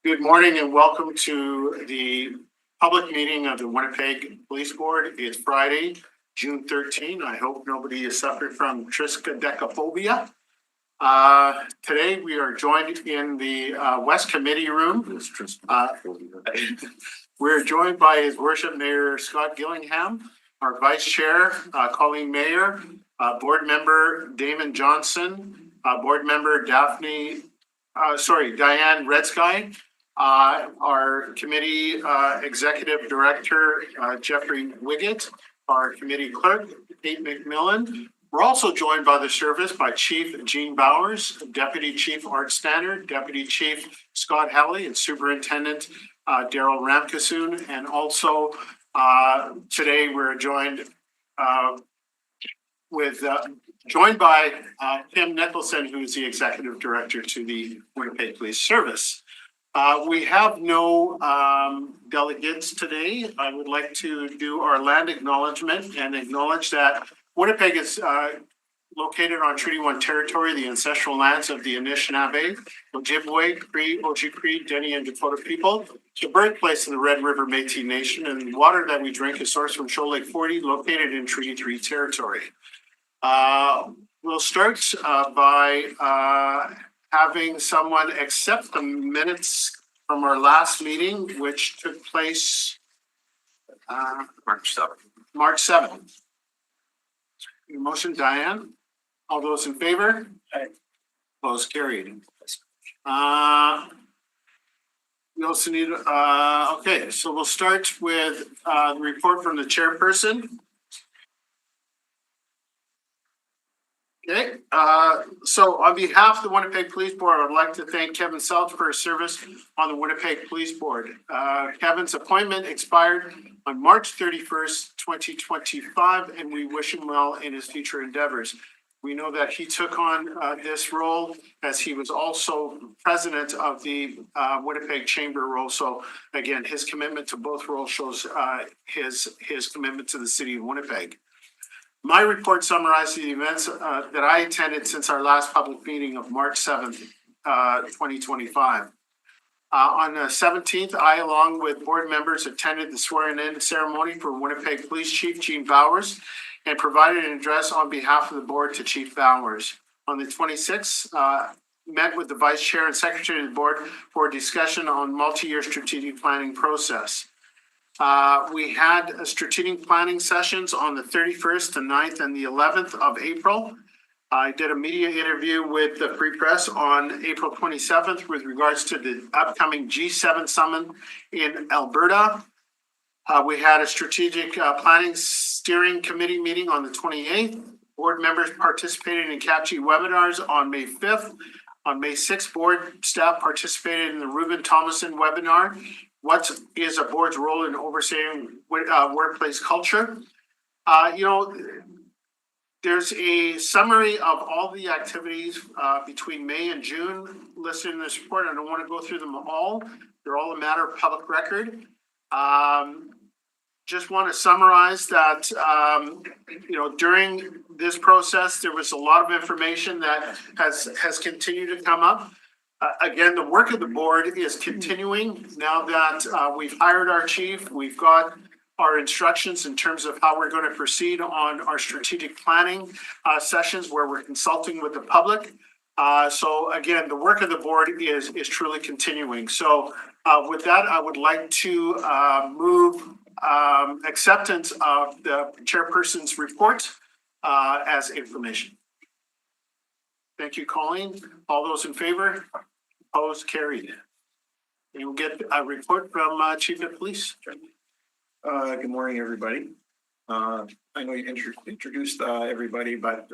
Good morning and welcome to the public meeting of the Winnipeg Police Board. It's Friday, June 13. I hope nobody has suffered from triskaidekaphobia. Today we are joined in the West Committee room. We're joined by His Worship Mayor Scott Gillingham, our Vice Chair Colleen Mayer, Board Member Damon Johnson, Board Member Diane Redsky, our committee executive director Jeffrey Wiggett, our committee clerk Kate McMillan. We're also joined by the service by Chief Gene Bowers, Deputy Chief Art Standard, Deputy Chief Scott Halley, and Superintendent Daryl Ramkasoon. And also today we're joined by Tim Nicholson, who is the executive director to the Winnipeg Police Service. We have no delegates today. I would like to do our land acknowledgement and acknowledge that Winnipeg is located on Treaty 1 territory, the ancestral lands of the Anishinaabe, Ojibwe, Cree, Oji-Cree, Dene, and Dakota people. It's the birthplace of the Red River Métis Nation, and the water that we drink is sourced from Shoal Lake 40, located in Treaty 3 territory. We'll start by having someone accept the minutes from our last meeting, which took place March 7th. Your motion, Diane. All those in favor? Aye. Opposed, carried. We also need, okay, so we'll start with the report from the chairperson. Okay, so on behalf of the Winnipeg Police Board, I'd like to thank Kevin Selch for his service on the Winnipeg Police Board. Kevin's appointment expired on March 31st, 2025, and we wish him well in his future endeavors. We know that he took on this role as he was also president of the Winnipeg Chamber role. So again, his commitment to both roles shows his commitment to the city of Winnipeg. My report summarizes the events that I attended since our last public meeting of March 7th, 2025. On the 17th, I, along with board members, attended the swearing-in ceremony for Winnipeg Police Chief Gene Bowers and provided an address on behalf of the board to Chief Bowers. On the 26th, met with the Vice Chair and Secretary of the Board for a discussion on multi-year strategic planning process. We had strategic planning sessions on the 31st, the 9th, and the 11th of April. I did a media interview with the Free Press on April 27th with regards to the upcoming G7 summit in Alberta. We had a strategic planning steering committee meeting on the 28th. Board members participated in CAPG webinars on May 5th. On May 6th, board staff participated in the Ruben Thomason webinar. What is a board's role in overseeing workplace culture? There's a summary of all the activities between May and June listed in this report. I don't want to go through them all. They're all a matter of public record. Just want to summarize that, during this process, there was a lot of information that has continued to come up. Again, the work of the board is continuing now that we've hired our chief. We've got our instructions in terms of how we're going to proceed on our strategic planning sessions where we're consulting with the public. So again, the work of the board is truly continuing. So with that, I would like to move acceptance of the chairperson's report as information. Thank you, Colleen. All those in favor? Opposed? Carried. You will get a report from Chief of Police. Good morning, everybody. I know you introduced everybody, but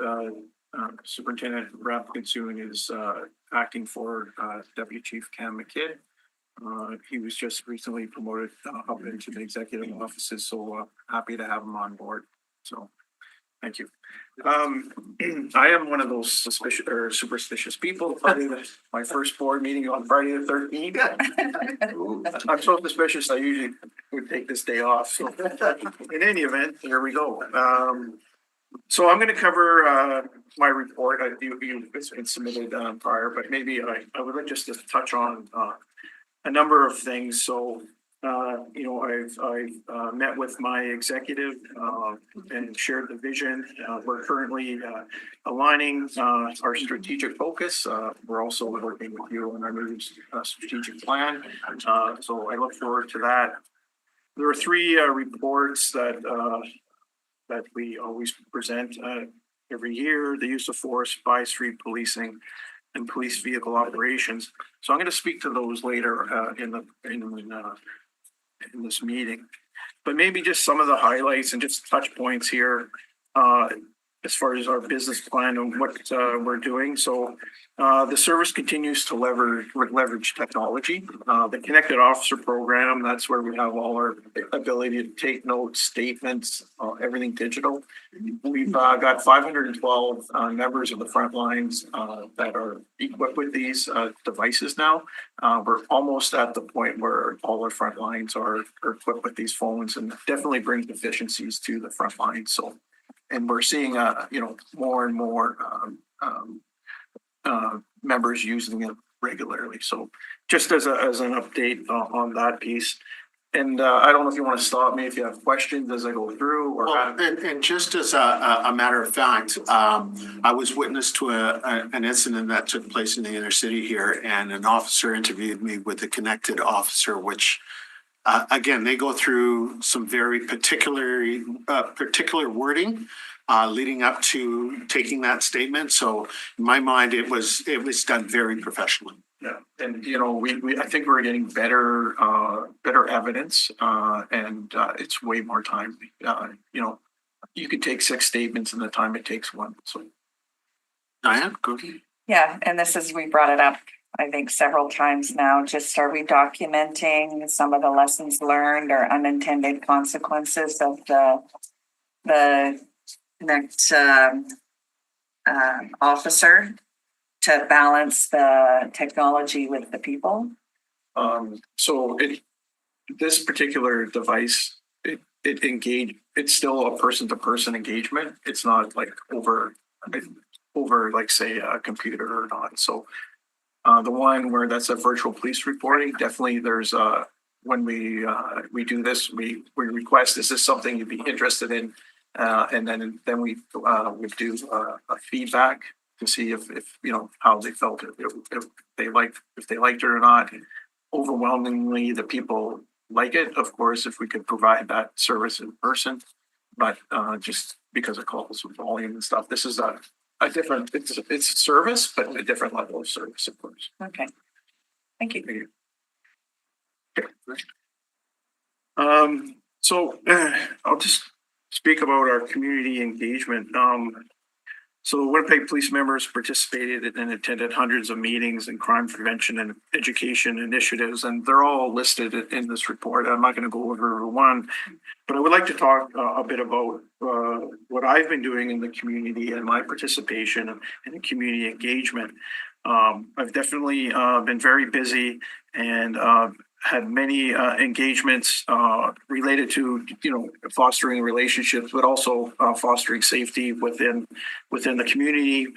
Superintendent Ramkasoon is acting for Deputy Chief Cam McKidd. He was just recently promoted up into the executive offices, so happy to have him on board. So thank you. I am one of those superstitious people. My first board meeting on Friday the 13th. I'm so suspicious I usually would take this day off. So in any event, here we go. So I'm going to cover my report. It's been submitted prior, but maybe I would like just to touch on a number of things. So, I've met with my executive and shared the vision. We're currently aligning our strategic focus. We're also working with you on our new strategic plan. So I look forward to that. There are three reports that we always present every year: the use of force, by street policing, and police vehicle operations. So I'm going to speak to those later in this meeting. But maybe just some of the highlights and just touch points here as far as our business plan and what we're doing. So the service continues to leverage technology. The Connected Officer Program, that's where we have all our ability to take notes, statements, everything digital. We've got 512 members of the front lines that are equipped with these devices now. We're almost at the point where all our front lines are equipped with these phones, and definitely brings efficiencies to the front lines. So, and we're seeing more and more members using it regularly. So just as an update on that piece. And I don't know if you want to stop me if you have questions as I go through, or Well, and just as a matter of fact, I was witness to an incident that took place in the inner city here, and an officer interviewed me with the Connected Officer, which again, they go through some very particular wording leading up to taking that statement. So in my mind, it was done very professionally. Yeah, and I think we're getting better evidence, and it's way more timely. You could take 6 statements in the time it takes one. So, Diane, go ahead. Yeah, and we brought it up, I think, several times now. Just are we documenting some of the lessons learned or unintended consequences of the next officer to balance the technology with the people? So this particular device, it's still a person-to-person engagement. It's not like over like, say, a computer or not. So the one where that's a virtual police reporting, definitely there's when we do this, we request, is this something you'd be interested in? And then we would do a feedback to see if how they felt, if they liked it or not. Overwhelmingly, the people like it, of course, if we could provide that service in person, but just because it calls with volume and stuff, this is a different, it's a service, but a different level of service, of course. Okay, thank you. Okay. So I'll just speak about our community engagement. So Winnipeg police members participated and attended hundreds of meetings and crime prevention and education initiatives, and they're all listed in this report. I'm not going to go over every one, but I would like to talk a bit about what I've been doing in the community and my participation in the community engagement. I've definitely been very busy and had many engagements related to fostering relationships, but also fostering safety within the community.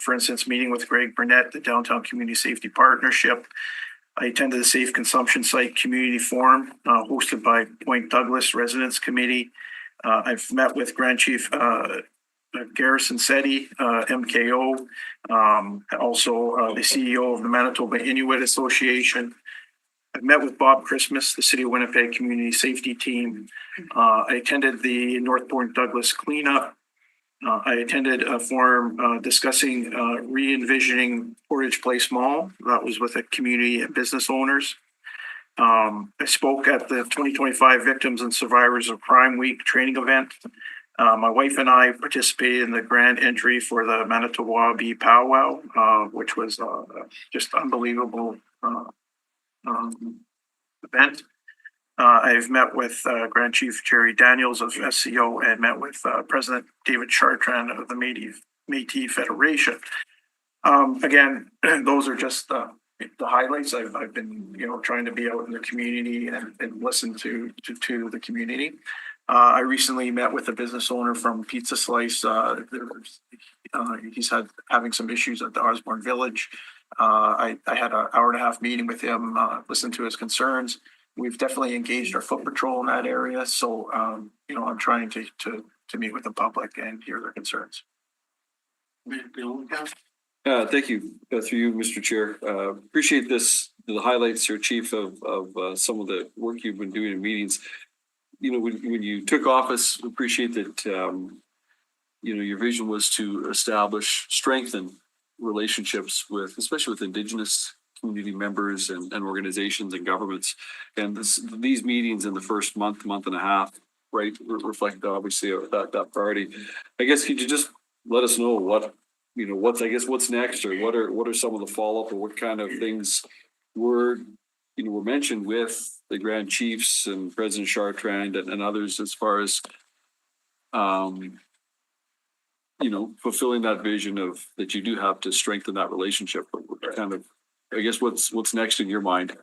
For instance, meeting with Greg Burnett, the Downtown Community Safety Partnership. I attended the Safe Consumption Site Community Forum hosted by Point Douglas Residents Committee. I've met with Grand Chief Garrison Setti, MKO, also the CEO of the Manitoba Inuit Association. I've met with Bob Christmas, the City of Winnipeg Community Safety Team. I attended the North Point Douglas cleanup. I attended a forum discussing re-envisioning Portage Place Mall. That was with a community and business owners. I spoke at the 2025 Victims and Survivors of Crime Week training event. My wife and I participated in the grand entry for the Manitowoc powwow, which was just unbelievable event. I've met with Grand Chief Jerry Daniels of SCO and met with President David Chartrand of the Métis Federation. Again, those are just the highlights. I've been trying to be out in the community and listen to the community. I recently met with a business owner from Pizza Slice. He's having some issues at the Osborne Village. I had an hour and a half meeting with him, listened to his concerns. We've definitely engaged our foot patrol in that area. So, I'm trying to meet with the public and hear their concerns. Thank you, through you, Mr. Chair. Appreciate the highlights here, Chief, of some of the work you've been doing in meetings. When you took office, appreciate that, your vision was to establish, strengthen relationships with, especially with Indigenous community members and organizations and governments. And these meetings in the first month and a half, right, reflect obviously that priority. I guess, could you just let us know what's next, or what are some of the follow-up, or what kind of things were mentioned with the Grand Chiefs and President Chartrand and others, as far as fulfilling that vision of that you do have to strengthen that relationship. Kind of, I guess, what's next in your mind?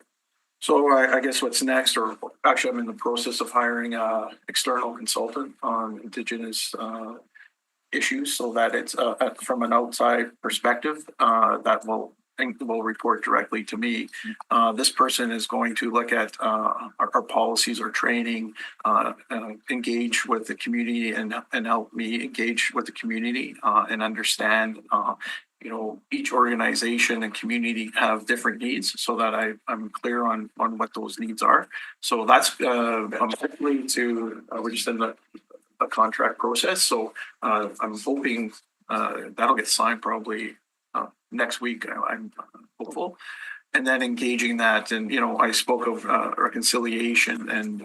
So I guess what's next, or actually I'm in the process of hiring a external consultant on Indigenous issues, so that it's from an outside perspective that will report directly to me. This person is going to look at our policies, our training, engage with the community, and help me engage with the community and understand. Each organization and community have different needs, so that I'm clear on what those needs are. So that's I'm hopefully we're just in the contract process. So I'm hoping that'll get signed probably next week. I'm hopeful. And then engaging that, and I spoke of reconciliation and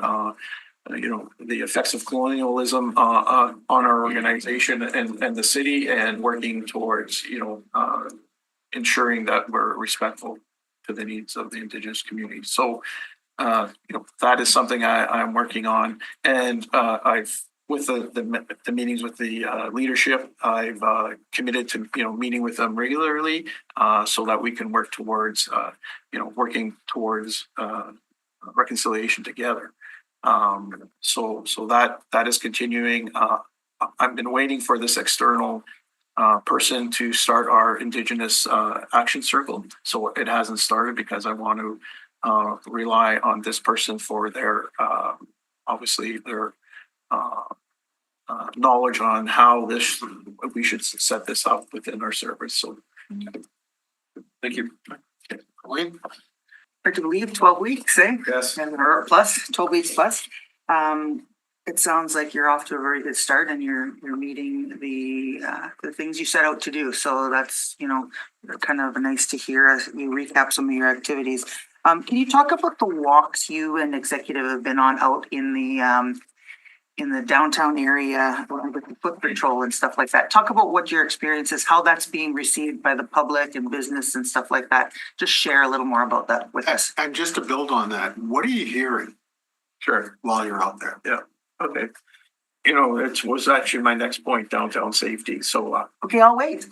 the effects of colonialism on our organization and the city, and working towards ensuring that we're respectful to the needs of the Indigenous community. So that is something I'm working on, and I've, with the meetings with the leadership, I've committed to meeting with them regularly, so that we can work towards working towards reconciliation together. So that is continuing. I've been waiting for this external person to start our Indigenous action circle. So it hasn't started because I want to rely on this person for their obviously their knowledge on how we should set this up within our service. So Thank you. Wayne? I can leave 12 weeks, eh? yes. Or plus, 12 weeks plus. It sounds like you're off to a very good start, and you're meeting the things you set out to do. So that's, kind of nice to hear as you recap some of your activities. Can you talk about the walks you and executive have been on out in the downtown area with the foot patrol and stuff like that? Talk about what your experience is, how that's being received by the public and business and stuff like that. Just share a little more about that with us. And just to build on that, what are you hearing Sure. while you're out there? Okay. It was actually my next point, downtown safety. So Okay, I'll wait.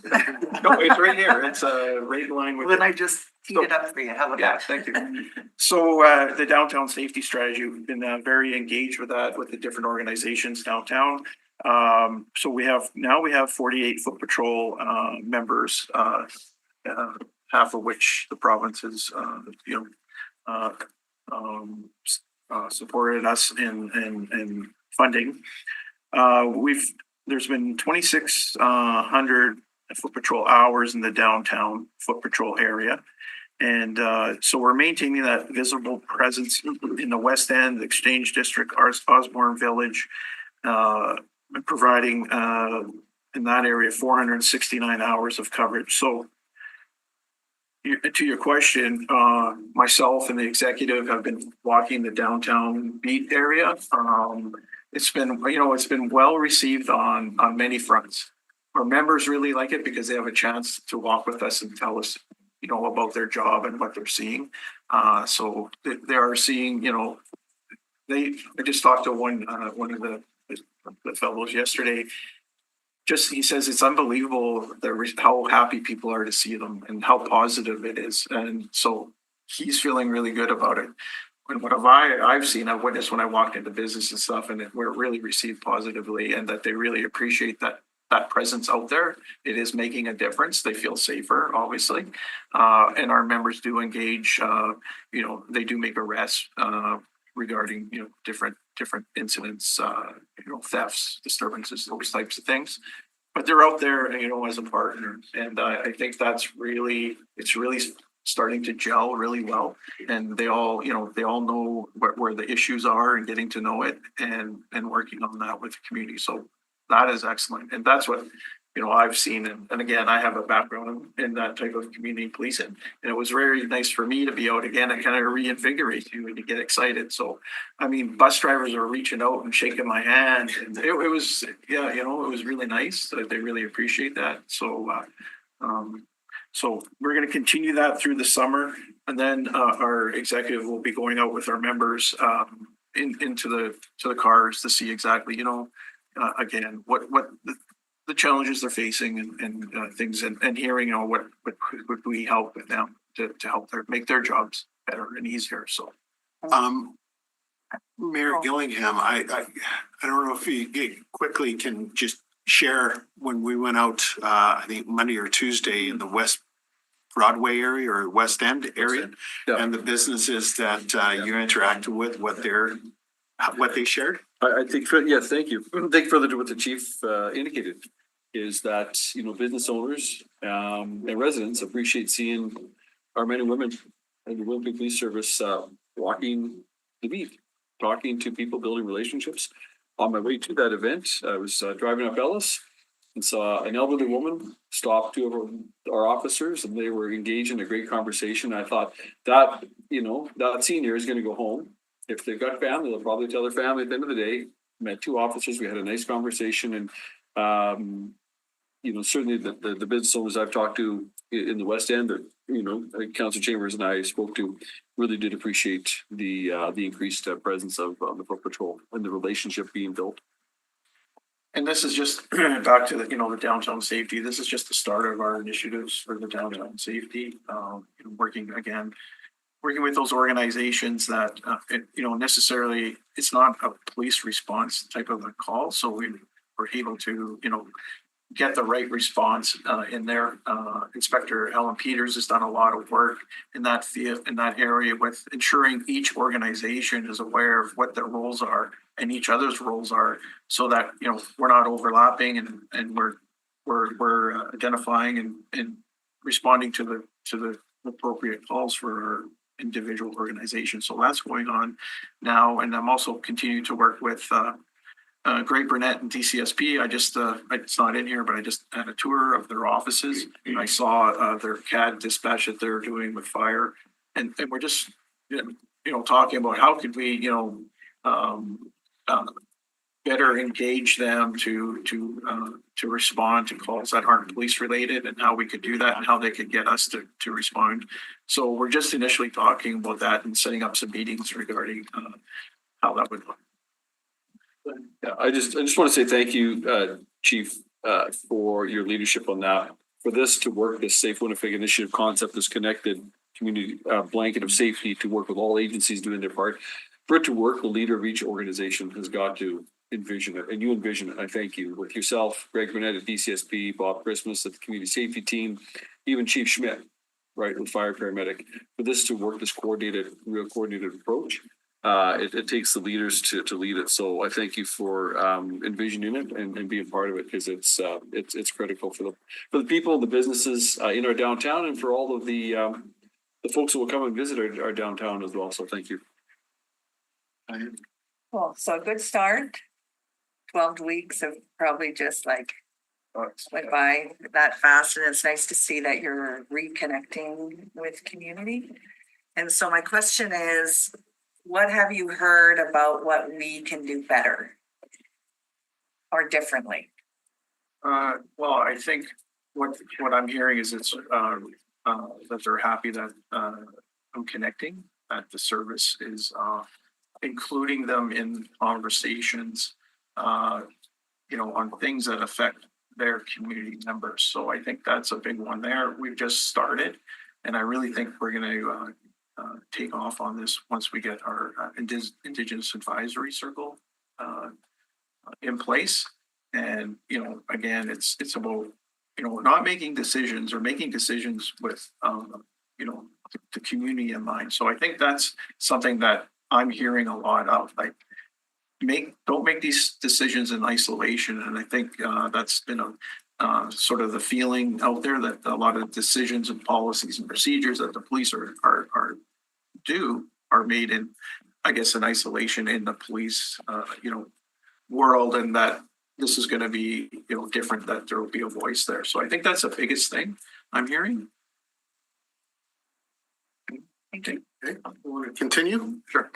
no, it's right here. It's right in line with. Then I just teed it up for you. How about Yeah, that? thank you. So the downtown safety strategy, we've been very engaged with that with the different organizations downtown. So we have 48 foot patrol members, half of which the province has supported us in funding. There's been 2,600 foot patrol hours in the downtown foot patrol area. And so we're maintaining that visible presence in the West End, the Exchange District, Osborne Village, and providing in that area 469 hours of coverage. So to your question, myself and the executive have been walking the downtown beat area. It's been well received on many fronts. Our members really like it because they have a chance to walk with us and tell us, about their job and what they're seeing. So they are seeing, I just talked to one of the fellows yesterday. He says it's unbelievable how happy people are to see them and how positive it is. And so he's feeling really good about it. And what I've witnessed when I walked into business and stuff, and we're really received positively, and that they really appreciate that that presence out there. It is making a difference. They feel safer, obviously. And our members do engage, they do make arrests, regarding, different incidents, thefts, disturbances, those types of things. But they're out there, as a partner. And I think it's really starting to gel really well. And they all know where the issues are and getting to know it and working on that with the community. So that is excellent. And that's what, I've seen. And again, I have a background in that type of community policing. And it was very nice for me to be out again and kind of reinvigorate you and to get excited. So, I mean, bus drivers are reaching out and shaking my hand. And it was, it was really nice. They really appreciate that. So, so we're going to continue that through the summer. And then our executive will be going out with our members into the cars to see exactly, again, what the challenges they're facing and things and hearing, what would we help with them to help make their jobs better and easier. So, Mayor Gillingham, I don't know if you quickly can just share when we went out, I think Monday or Tuesday in the West Broadway area or West End area, Yeah. and the businesses that you interacted with, what they shared. I think, yes, thank you. I think further to what the chief indicated is that, business owners and residents appreciate seeing our men and women in the Winnipeg Police Service walking the beat, talking to people, building relationships. On my way to that event, I was driving up Ellis and saw an elderly woman stop two of our officers, and they were engaged in a great conversation. I thought that, that senior is going to go home. If they've got family, they'll probably tell their family at the end of the day. Met two officers, we had a nice conversation, and certainly the business owners I've talked to in the West End, Councillor Chambers and I spoke to, really did appreciate the increased presence of the Foot Patrol and the relationship being built. and this is just back to the downtown safety. This is just the start of our initiatives for the downtown safety. Working with those organizations that, necessarily it's not a police response type of a call. So we're able to, get the right response in there. Inspector Ellen Peters has done a lot of work in that field, in that area, with ensuring each organization is aware of what their roles are and each other's roles are, so that, we're not overlapping and we're identifying and responding to the appropriate calls for our individual organizations. So that's going on now. And I'm also continuing to work with Greg Burnett and DCSP. It's not in here, but I just had a tour of their offices. I saw their CAD dispatch that they're doing with fire. And we're just, talking about how could we, better engage them to respond to calls that aren't police related, and how we could do that and how they could get us to respond. So we're just initially talking about that and setting up some meetings regarding how that would look. Yeah, I just want to say thank you, Chief, for your leadership on that. For this to work, this Safe Winnipeg initiative concept, this connected community blanket of safety to work with all agencies doing their part. For it to work, the leader of each organization has got to envision it, and you envision it. I thank you with yourself, Greg Burnett at DCSP, Bob Christmas at the community safety team, even Chief Schmidt, right, with fire paramedic. For this to work, this real coordinated approach. It takes the leaders to lead it. So I thank you for envisioning it and being part of it, because it's critical for the people, the businesses in our downtown, and for all of the folks who will come and visit our downtown as well. So thank you. Cool. So a good start. 12 weeks of probably just went by that fast, and it's nice to see that you're reconnecting with community. And so my question is, what have you heard about what we can do better or differently? Well, I think what I'm hearing is that they're happy that I'm connecting, that the service is including them in conversations, on things that affect their community members. So I think that's a big one there. We've just started, and I really think we're going to take off on this once we get our Indigenous Advisory Circle in place. And, again, it's about, not making decisions or making decisions with, the community in mind. So I think that's something that I'm hearing a lot of, like, don't make these decisions in isolation. And I think that's been sort of the feeling out there, that a lot of decisions and policies and procedures that the police are made in, I guess, in isolation in the police, world, and that this is going to be, different, that there will be a voice there. So I think that's the biggest thing I'm hearing. Okay, want to continue? Sure.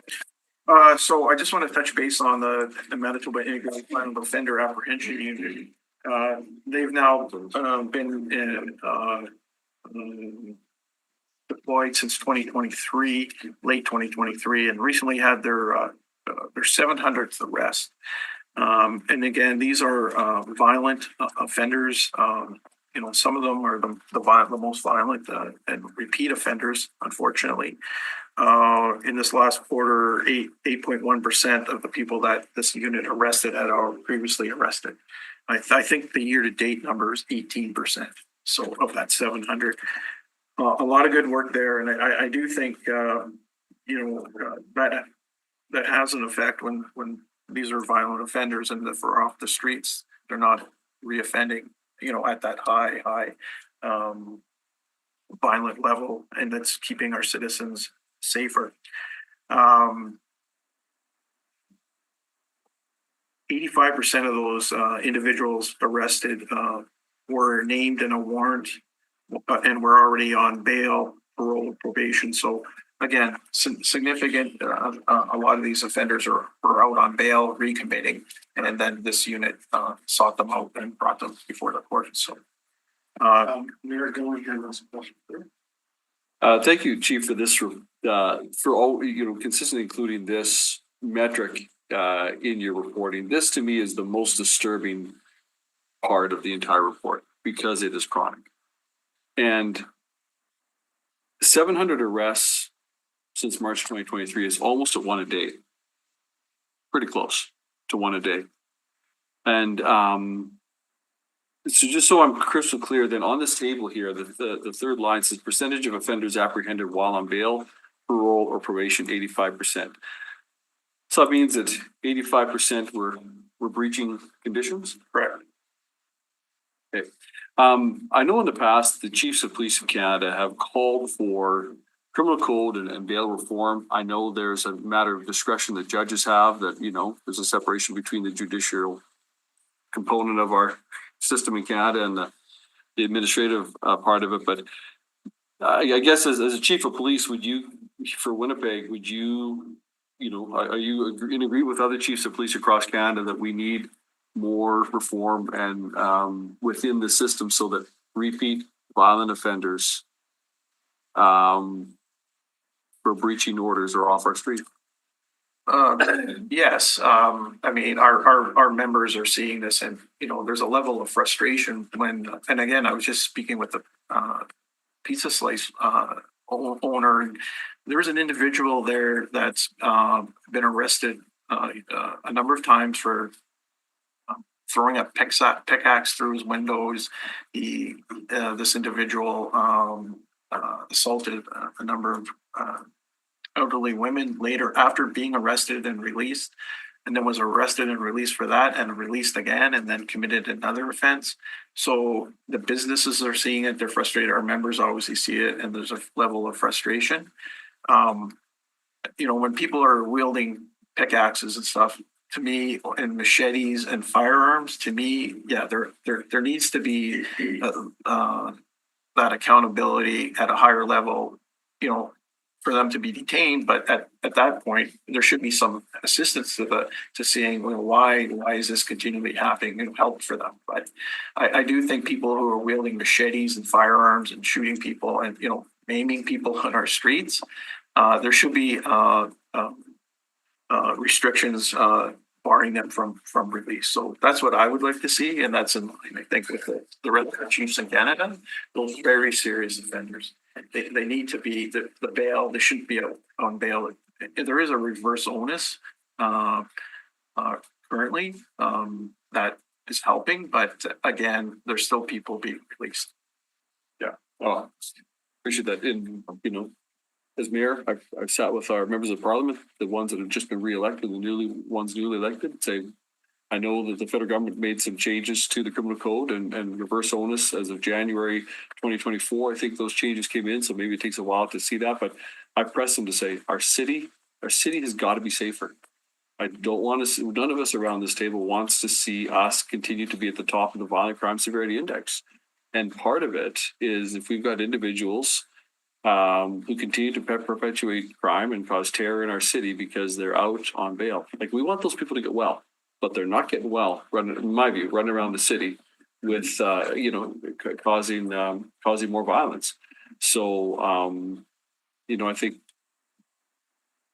So I just want to touch base on the Manitoba Integrated Plan of Offender Apprehension Unit. They've now been deployed since 2023, late 2023, and recently had their 700th arrest. And again, these are violent offenders. Some of them are the most violent and repeat offenders, unfortunately. In this last quarter, 8.1% of the people that this unit arrested had already previously arrested. I think the year-to-date number is 18%. So of that 700, a lot of good work there, and I do think that has an effect when these are violent offenders, and if they're off the streets, they're not reoffending, at that high violent level, and that's keeping our citizens safer. 85% of those individuals arrested were named in a warrant and were already on bail, parole, probation. So again, significant. A lot of these offenders are out on bail, recommitting, and then this unit sought them out and brought them before the court. So, Mayor, go ahead. Thank you, Chief, for this, for all, consistently including this metric in your reporting. This to me is the most disturbing part of the entire report, because it is chronic. And 700 arrests since March 2023 is almost at one a day. Pretty close to one a day. And so just so I'm crystal clear, then on this table here, the third line says percentage of offenders apprehended while on bail, parole, or probation, 85%. So that means that 85% were breaching conditions? correct. Okay. I know in the past, the chiefs of police of Canada have called for criminal code and bail reform. I know there's a matter of discretion that judges have, that, there's a separation between the judicial component of our system in Canada and the administrative part of it. But I guess as a chief of police, would you, for Winnipeg, are you in agree with other chiefs of police across Canada that we need more reform and within the system so that repeat violent offenders for breaching orders are off our street? Yes. I mean, our members are seeing this, and, there's a level of frustration when, and again, I was just speaking with the pizza slice owner, and there's an individual there that's been arrested a number of times for throwing a pickaxe through his windows. This individual assaulted a number of elderly women later after being arrested and released, and then was arrested and released for that, and released again, and then committed another offense. So the businesses are seeing it, they're frustrated. Our members obviously see it, and there's a level of frustration. When people are wielding pickaxes and stuff, to me, and machetes and firearms, to me, yeah, there needs to be that accountability at a higher level, for them to be detained. But at that point, there should be some assistance to seeing, why is this continually happening, help for them. But I do think people who are wielding machetes and firearms and shooting people and, maiming people on our streets, there should be restrictions barring them from release. So that's what I would like to see, and that's in line, I think, with the red chiefs in Canada. Those very serious offenders, they need to be the bail. They shouldn't be on bail. There is a reverse onus currently that is helping, but again, there's still people being released. Oh, appreciate that. And, you know, as mayor, I've sat with our members of parliament, the ones that have just been reelected, the newly elected, say, I know that the federal government made some changes to the criminal code and reverse onus as of January 2024. I think those changes came in, so maybe it takes a while to see that, but I press them to say, our city has got to be safer. I don't want to see, none of us around this table wants to see us continue to be at the top of the violent crime severity index. And part of it is if we've got individuals who continue to perpetuate crime and cause terror in our city because they're out on bail. Like, we want those people to get well, but they're not getting well, in my view, running around the city with, causing more violence. So, I think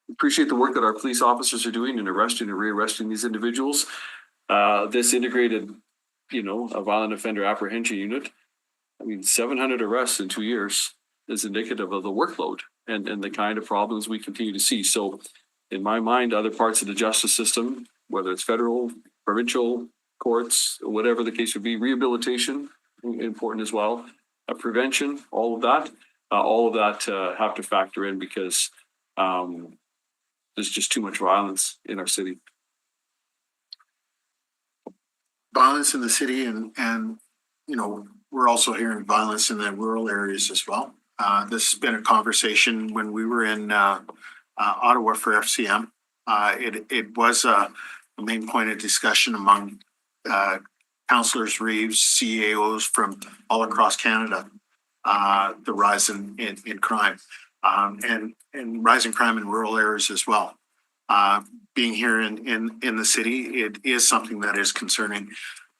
appreciate the work that our police officers are doing in arresting and rearresting these individuals. This integrated, a violent offender apprehension unit, 700 arrests in 2 years is indicative of the workload and the kind of problems we continue to see. So in my mind, other parts of the justice system, whether it's federal, provincial courts, whatever the case would be, rehabilitation, important as well, prevention, all of that have to factor in because there's just too much violence in our city. Violence in the city and we're also hearing violence in the rural areas as well. This has been a conversation when we were in Ottawa for FCM. It was a main point of discussion among councillors, Reeves, CEOs from all across Canada, the rise in crime and rising crime in rural areas as well. Being here in the city, it is something that is concerning.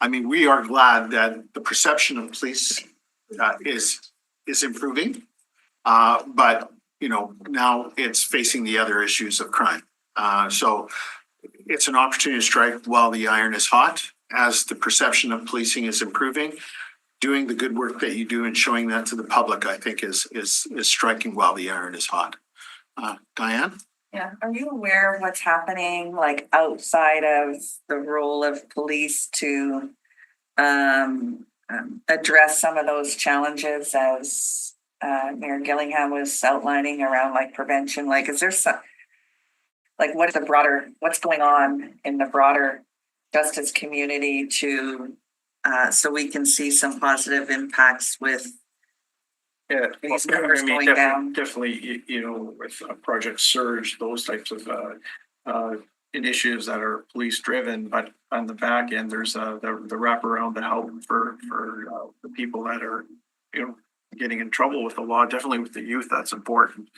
We are glad that the perception of police is improving, but now it's facing the other issues of crime. So it's an opportunity to strike while the iron is hot, as the perception of policing is improving. Doing the good work that you do and showing that to the public, I think, is striking while the iron is hot. Diane? Yeah, are you aware of what's happening like outside of the role of police to address some of those challenges as Mayor Gillingham was outlining around like prevention? Like, is there some, like, what's going on in the broader justice community to so we can see some positive impacts with these numbers going down? Definitely, with Project Surge, those types of initiatives that are police driven, but on the back end, there's the wraparound, the help for the people that are, getting in trouble with the law. Definitely with the youth, that's important.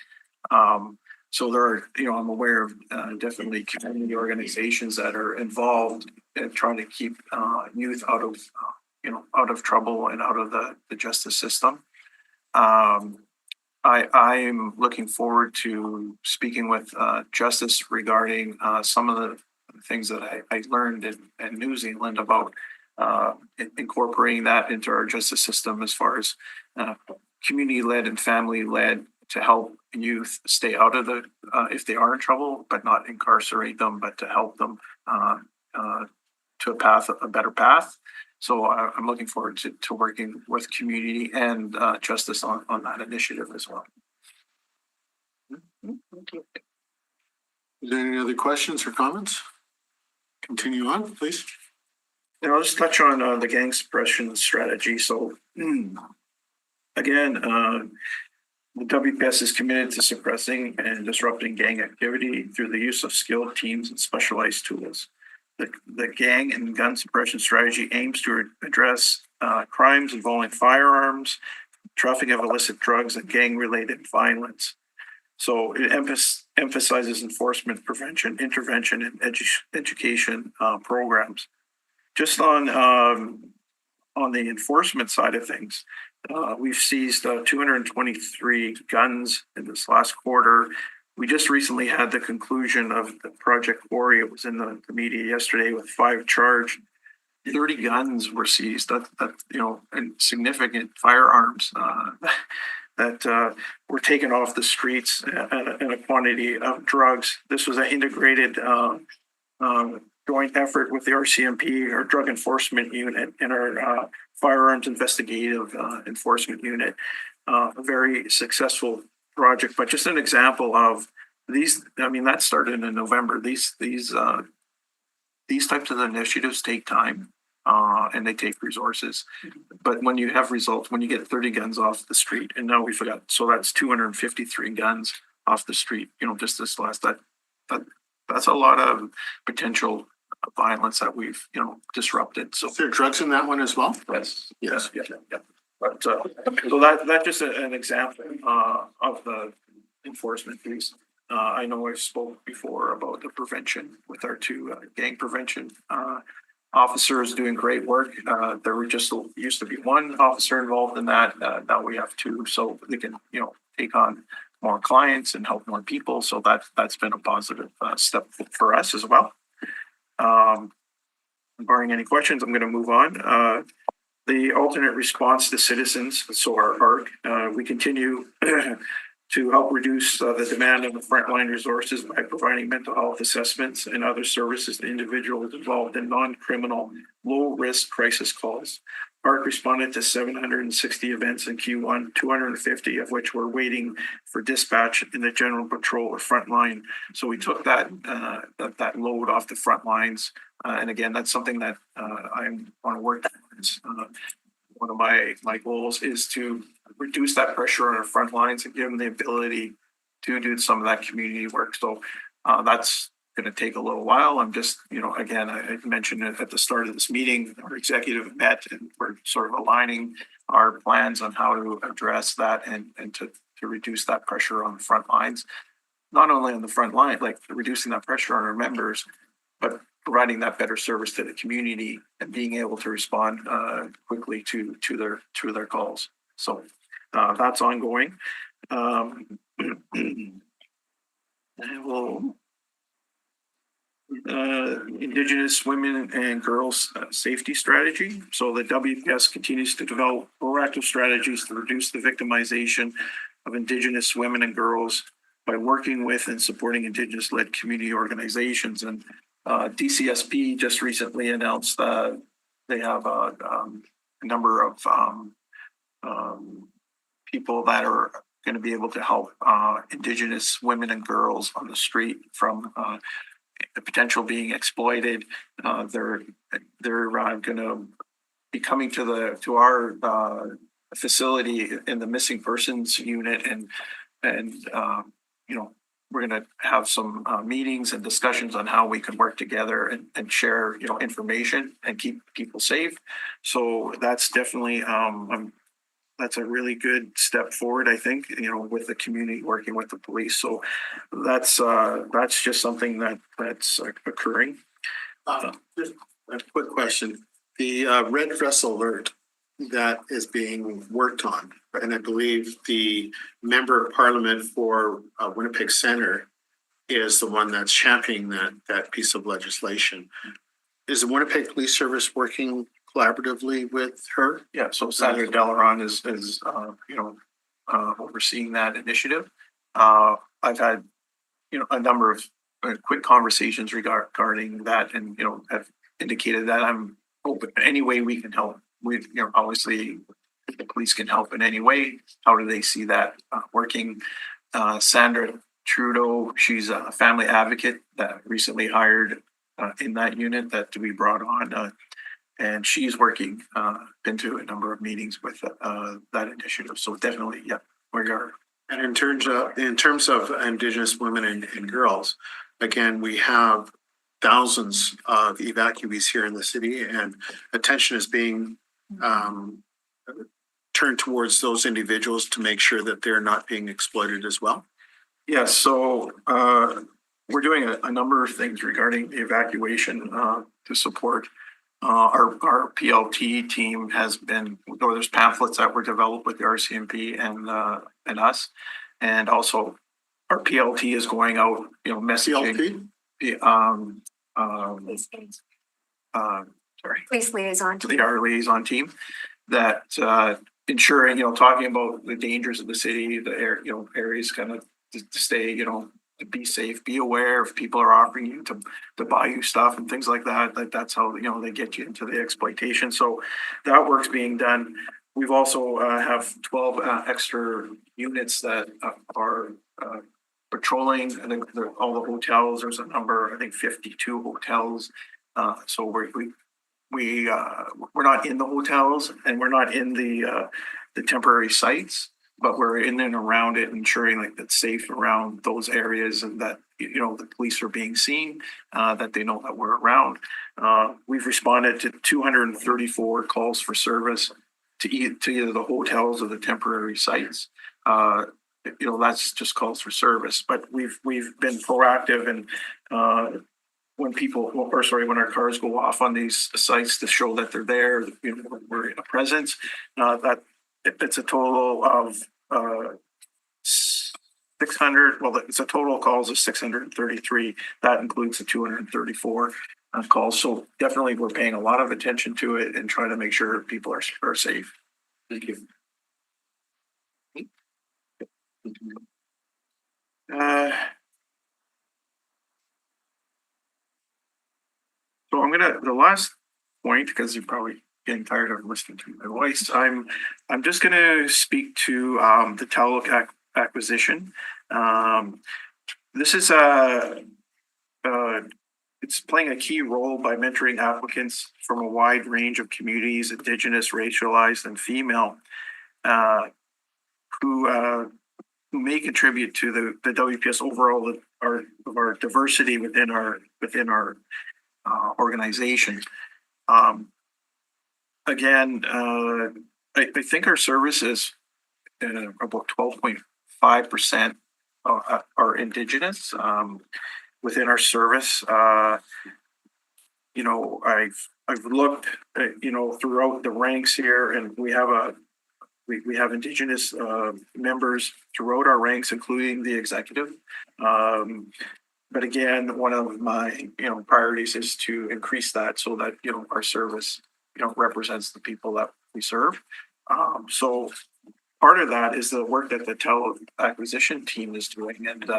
So there are, I'm aware of definitely community organizations that are involved in trying to keep youth out of trouble and out of the justice system. I'm looking forward to speaking with Justice regarding some of the things that I learned in New Zealand about incorporating that into our justice system as far as community-led and family-led to help youth stay out of the, if they are in trouble, but not incarcerate them, but to help them to a better path. So I'm looking forward to working with community and justice on that initiative as well. Is there any other questions or comments? Continue on, please. I'll just touch on the gang suppression strategy. So again, the WPS is committed to suppressing and disrupting gang activity through the use of skilled teams and specialized tools. The gang and gun suppression strategy aims to address crimes involving firearms, trafficking of illicit drugs, and gang-related violence. So it emphasizes enforcement, prevention, intervention, and education programs. Just on the enforcement side of things, we've seized 223 guns in this last quarter. We just recently had the conclusion of the Project Quarry. It was in the media yesterday with 5 charged. 30 guns were seized. That and significant firearms that were taken off the streets, and a quantity of drugs. This was an integrated joint effort with the RCMP, our Drug Enforcement Unit, and our Firearms Investigative Enforcement Unit. A very successful project, but just an example of these. I mean, that started in November. These types of initiatives take time. And they take resources. But when you have results, when you get 30 guns off the street, and now we forgot, so that's 253 guns off the street, just this last, that's a lot of potential violence that we've, disrupted. So Is there drugs in that one as well? yes, yes, yeah. But, so that's just an example, of the enforcement piece. I know I've spoke before about the prevention with our two gang prevention, officers doing great work. There were just used to be one officer involved in that. Now we have two, so they can, take on more clients and help more people. So that's been a positive step for us as well. Barring any questions, I'm going to move on. The alternate response to citizens, so our ARC, we continue to help reduce the demand on the frontline resources by providing mental health assessments and other services to individuals involved in non-criminal, low-risk crisis calls. ARC responded to 760 events in Q1, 250 of which were waiting for dispatch in the general patrol or frontline. So we took that load off the front lines. And again, that's something that I want to work towards. One of my goals is to reduce that pressure on our front lines and give them the ability to do some of that community work. So that's going to take a little while. I'm just, again, I mentioned it at the start of this meeting, our executive met and we're sort of aligning our plans on how to address that and to reduce that pressure on the front lines. Not only on the front line, like reducing that pressure on our members, but providing that better service to the community and being able to respond quickly to their calls. So that's ongoing. Indigenous women and girls safety strategy. So the WPS continues to develop proactive strategies to reduce the victimization of Indigenous women and girls by working with and supporting Indigenous-led community organizations. And DCSP just recently announced that they have a number of people that are going to be able to help Indigenous women and girls on the street from the potential being exploited. They're going to be coming to our facility in the missing persons unit, and we're going to have some meetings and discussions on how we can work together and share, information and keep people safe. So that's definitely, that's a really good step forward, I think, with the community working with the police. So that's just something that's occurring. Just a quick question. The red dress alert that is being worked on, and I believe the member of parliament for Winnipeg Center is the one that's championing that piece of legislation. Is the Winnipeg Police Service working collaboratively with her? Yeah, so Senator Delaron is overseeing that initiative. I've had, a number of quick conversations regarding that, and, have indicated that I'm open any way we can help. We, obviously, if the police can help in any way, how do they see that working? Sandra Trudeau, she's a family advocate that recently hired in that unit that we brought on. And she's working, been to a number of meetings with that initiative. So definitely, yeah, we are. And in terms of Indigenous women and girls, again, we have thousands of evacuees here in the city, and attention is being turned towards those individuals to make sure that they're not being exploited as well. Yes, so we're doing a number of things regarding the evacuation to support. Our PLT team has been, or there's pamphlets that were developed with the RCMP and us, and also our PLT is going out, messaging. Police liaison. Our liaison team that ensuring, talking about the dangers of the city, the areas kind of to stay, to be safe, be aware if people are offering you to buy you stuff and things like that. Like that's how, they get you into the exploitation. So that work's being done. We've also have 12 extra units that are patrolling all the hotels. There's a number, I think 52 hotels. So we're not in the hotels and we're not in the temporary sites, but we're in and around it, ensuring like that's safe around those areas and that, the police are being seen, that they know that we're around. We've responded to 234 calls for service to either the hotels or the temporary sites. That's just calls for service, but we've been proactive and when our cars go off on these sites to show that they're there, we're in a presence, that it's a total of 600, it's a total calls of 633. That includes the 234 calls. So definitely we're paying a lot of attention to it and trying to make sure people are safe. Thank you. So the last point, because you're probably getting tired of listening to my voice, I'm just gonna speak to the Tallow acquisition. This is it's playing a key role by mentoring applicants from a wide range of communities, Indigenous, racialized, and female, who may contribute to the WPS overall of our diversity within our organization. Again, I think our services about 12.5% are Indigenous within our service. I've looked, throughout the ranks here, and we have Indigenous members throughout our ranks, including the executive. But again, one of my priorities is to increase that so that our service represents the people that we serve. So part of that is the work that the Tallow acquisition team is doing, and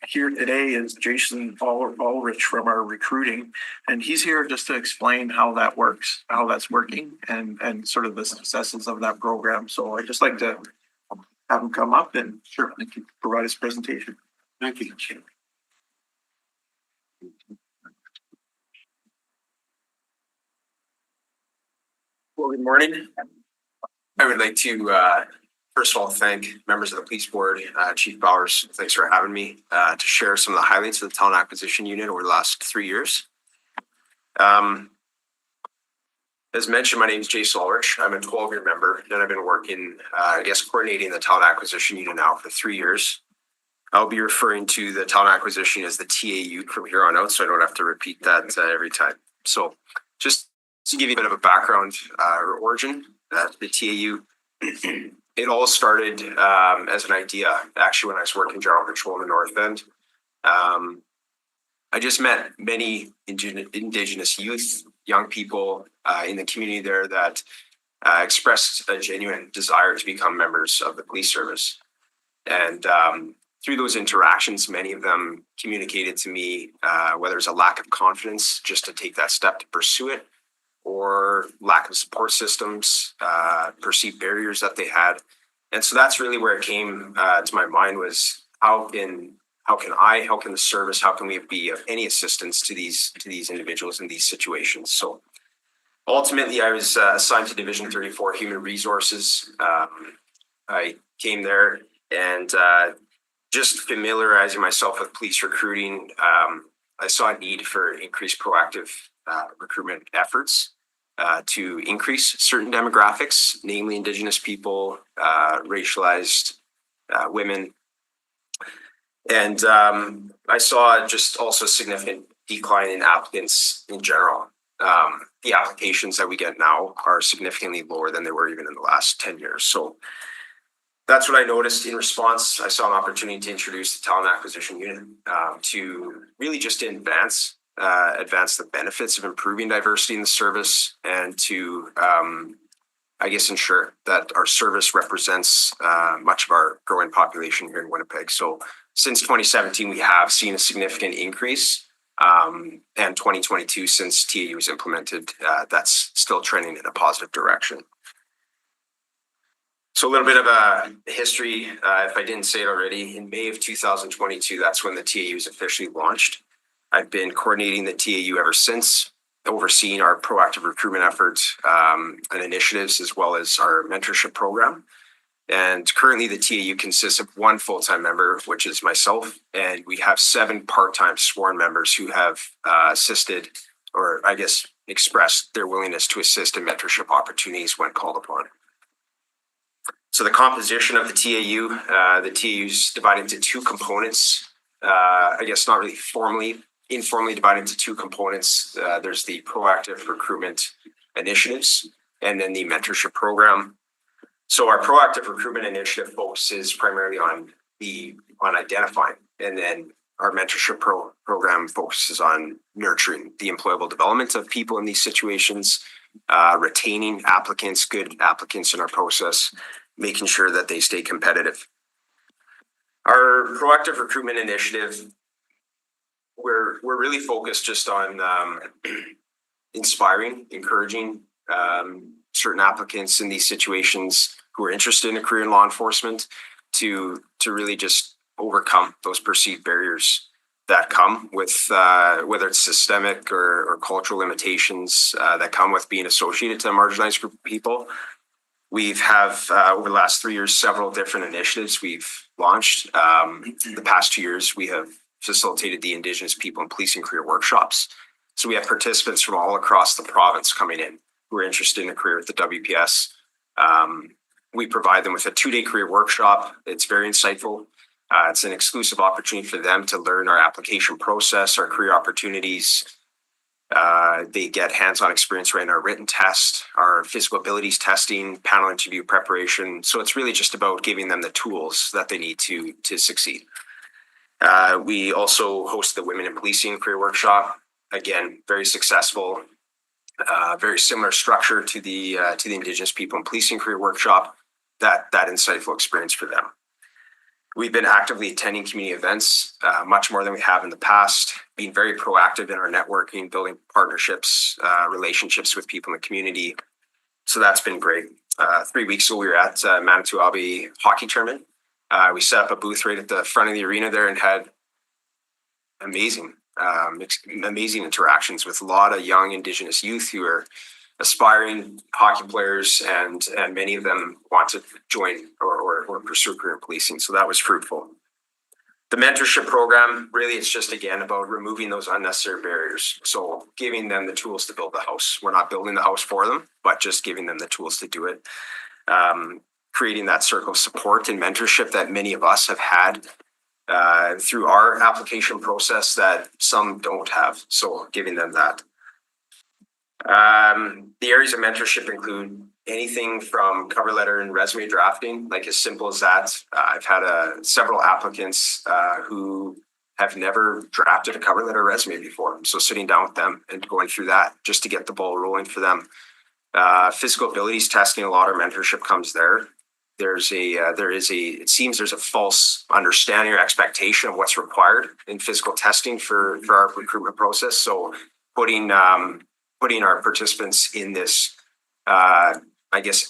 here today is Jason Ulrich from our recruiting, and he's here just to explain how that works, how that's working, and sort of the successes of that program. So I'd just like to have him come up and provide his presentation. Thank you. Well, good morning. I would like to first of all thank members of the police board, Chief Bowers. Thanks for having me to share some of the highlights of the Tallow Acquisition Unit over the last 3 years. As mentioned, my name is Jason Ulrich. I'm a 12-year member, and I've been working, coordinating the Tallow Acquisition Unit now for 3 years. I'll be referring to the Tallow Acquisition as the TAU from here on out, so I don't have to repeat that every time. So just to give you a bit of a background or origin, the TAU, it all started as an idea, actually, when I was working General Patrol in the North End. I just met many Indigenous youth, young people in the community there that expressed a genuine desire to become members of the police service. And through those interactions, many of them communicated to me whether it's a lack of confidence just to take that step to pursue it, or lack of support systems, perceived barriers that they had. And so that's really where it came to my mind was how can the service, how can we be of any assistance to these individuals in these situations? So ultimately, I was assigned to Division 34 Human Resources. I came there and just familiarizing myself with police recruiting, I saw a need for increased proactive recruitment efforts to increase certain demographics, namely Indigenous people, racialized women. And I saw just also a significant decline in applicants in general. The applications that we get now are significantly lower than they were even in the last 10 years. So that's what I noticed. In response, I saw an opportunity to introduce the Tallow Acquisition Unit to really just advance the benefits of improving diversity in the service, and to, ensure that our service represents much of our growing population here in Winnipeg. So since 2017, we have seen a significant increase. And 2022, since TAU was implemented, that's still trending in a positive direction. So a little bit of a history, if I didn't say it already, in May of 2022, that's when the TAU was officially launched. I've been coordinating the TAU ever since, overseeing our proactive recruitment efforts and initiatives, as well as our mentorship program. And currently the TAU consists of one full-time member, which is myself, and we have 7 part-time sworn members who have assisted, or I guess expressed their willingness to assist in mentorship opportunities when called upon. So the composition of the TAU is divided into 2 components. I guess not really informally divided into 2 components. There's the proactive recruitment initiatives and then the mentorship program. So our proactive recruitment initiative focuses primarily on identifying, and then our mentorship program focuses on nurturing the employable development of people in these situations, retaining good applicants in our process, making sure that they stay competitive. Our proactive recruitment initiative, we're really focused just on inspiring, encouraging certain applicants in these situations who are interested in a career in law enforcement to really just overcome those perceived barriers that come with whether it's systemic or cultural limitations that come with being associated to a marginalized group of people. We've over the last 3 years, several different initiatives we've launched. The past 2 years, we have facilitated the Indigenous People in Policing Career Workshops. So we have participants from all across the province coming in who are interested in a career with the WPS. We provide them with a 2-day career workshop. It's very insightful. It's an exclusive opportunity for them to learn our application process, our career opportunities. They get hands-on experience right in our written test, our physical abilities testing, panel interview preparation. So it's really just about giving them the tools that they need to succeed. We also host the Women in Policing Career Workshop. Again, very successful, very similar structure to the Indigenous People in Policing Career Workshop. That insightful experience for them. We've been actively attending community events, much more than we have in the past, being very proactive in our networking, building partnerships, relationships with people in the community. So that's been great. 3 weeks ago, we were at Manitowoc hockey tournament. We set up a booth right at the front of the arena there and had amazing interactions with a lot of young Indigenous youth who are aspiring hockey players, and many of them want to join or pursue a career in policing. So that was fruitful. The mentorship program, really, it's just, again, about removing those unnecessary barriers. So giving them the tools to build the house. We're not building the house for them, but just giving them the tools to do it. Creating that circle of support and mentorship that many of us have had through our application process that some don't have. So giving them that. The areas of mentorship include anything from cover letter and resume drafting, like as simple as that. I've had several applicants who have never drafted a cover letter or resume before. So sitting down with them and going through that just to get the ball rolling for them. Physical abilities testing, a lot of mentorship comes there. It seems there's a false understanding or expectation of what's required in physical testing for our recruitment process. So putting our participants in this,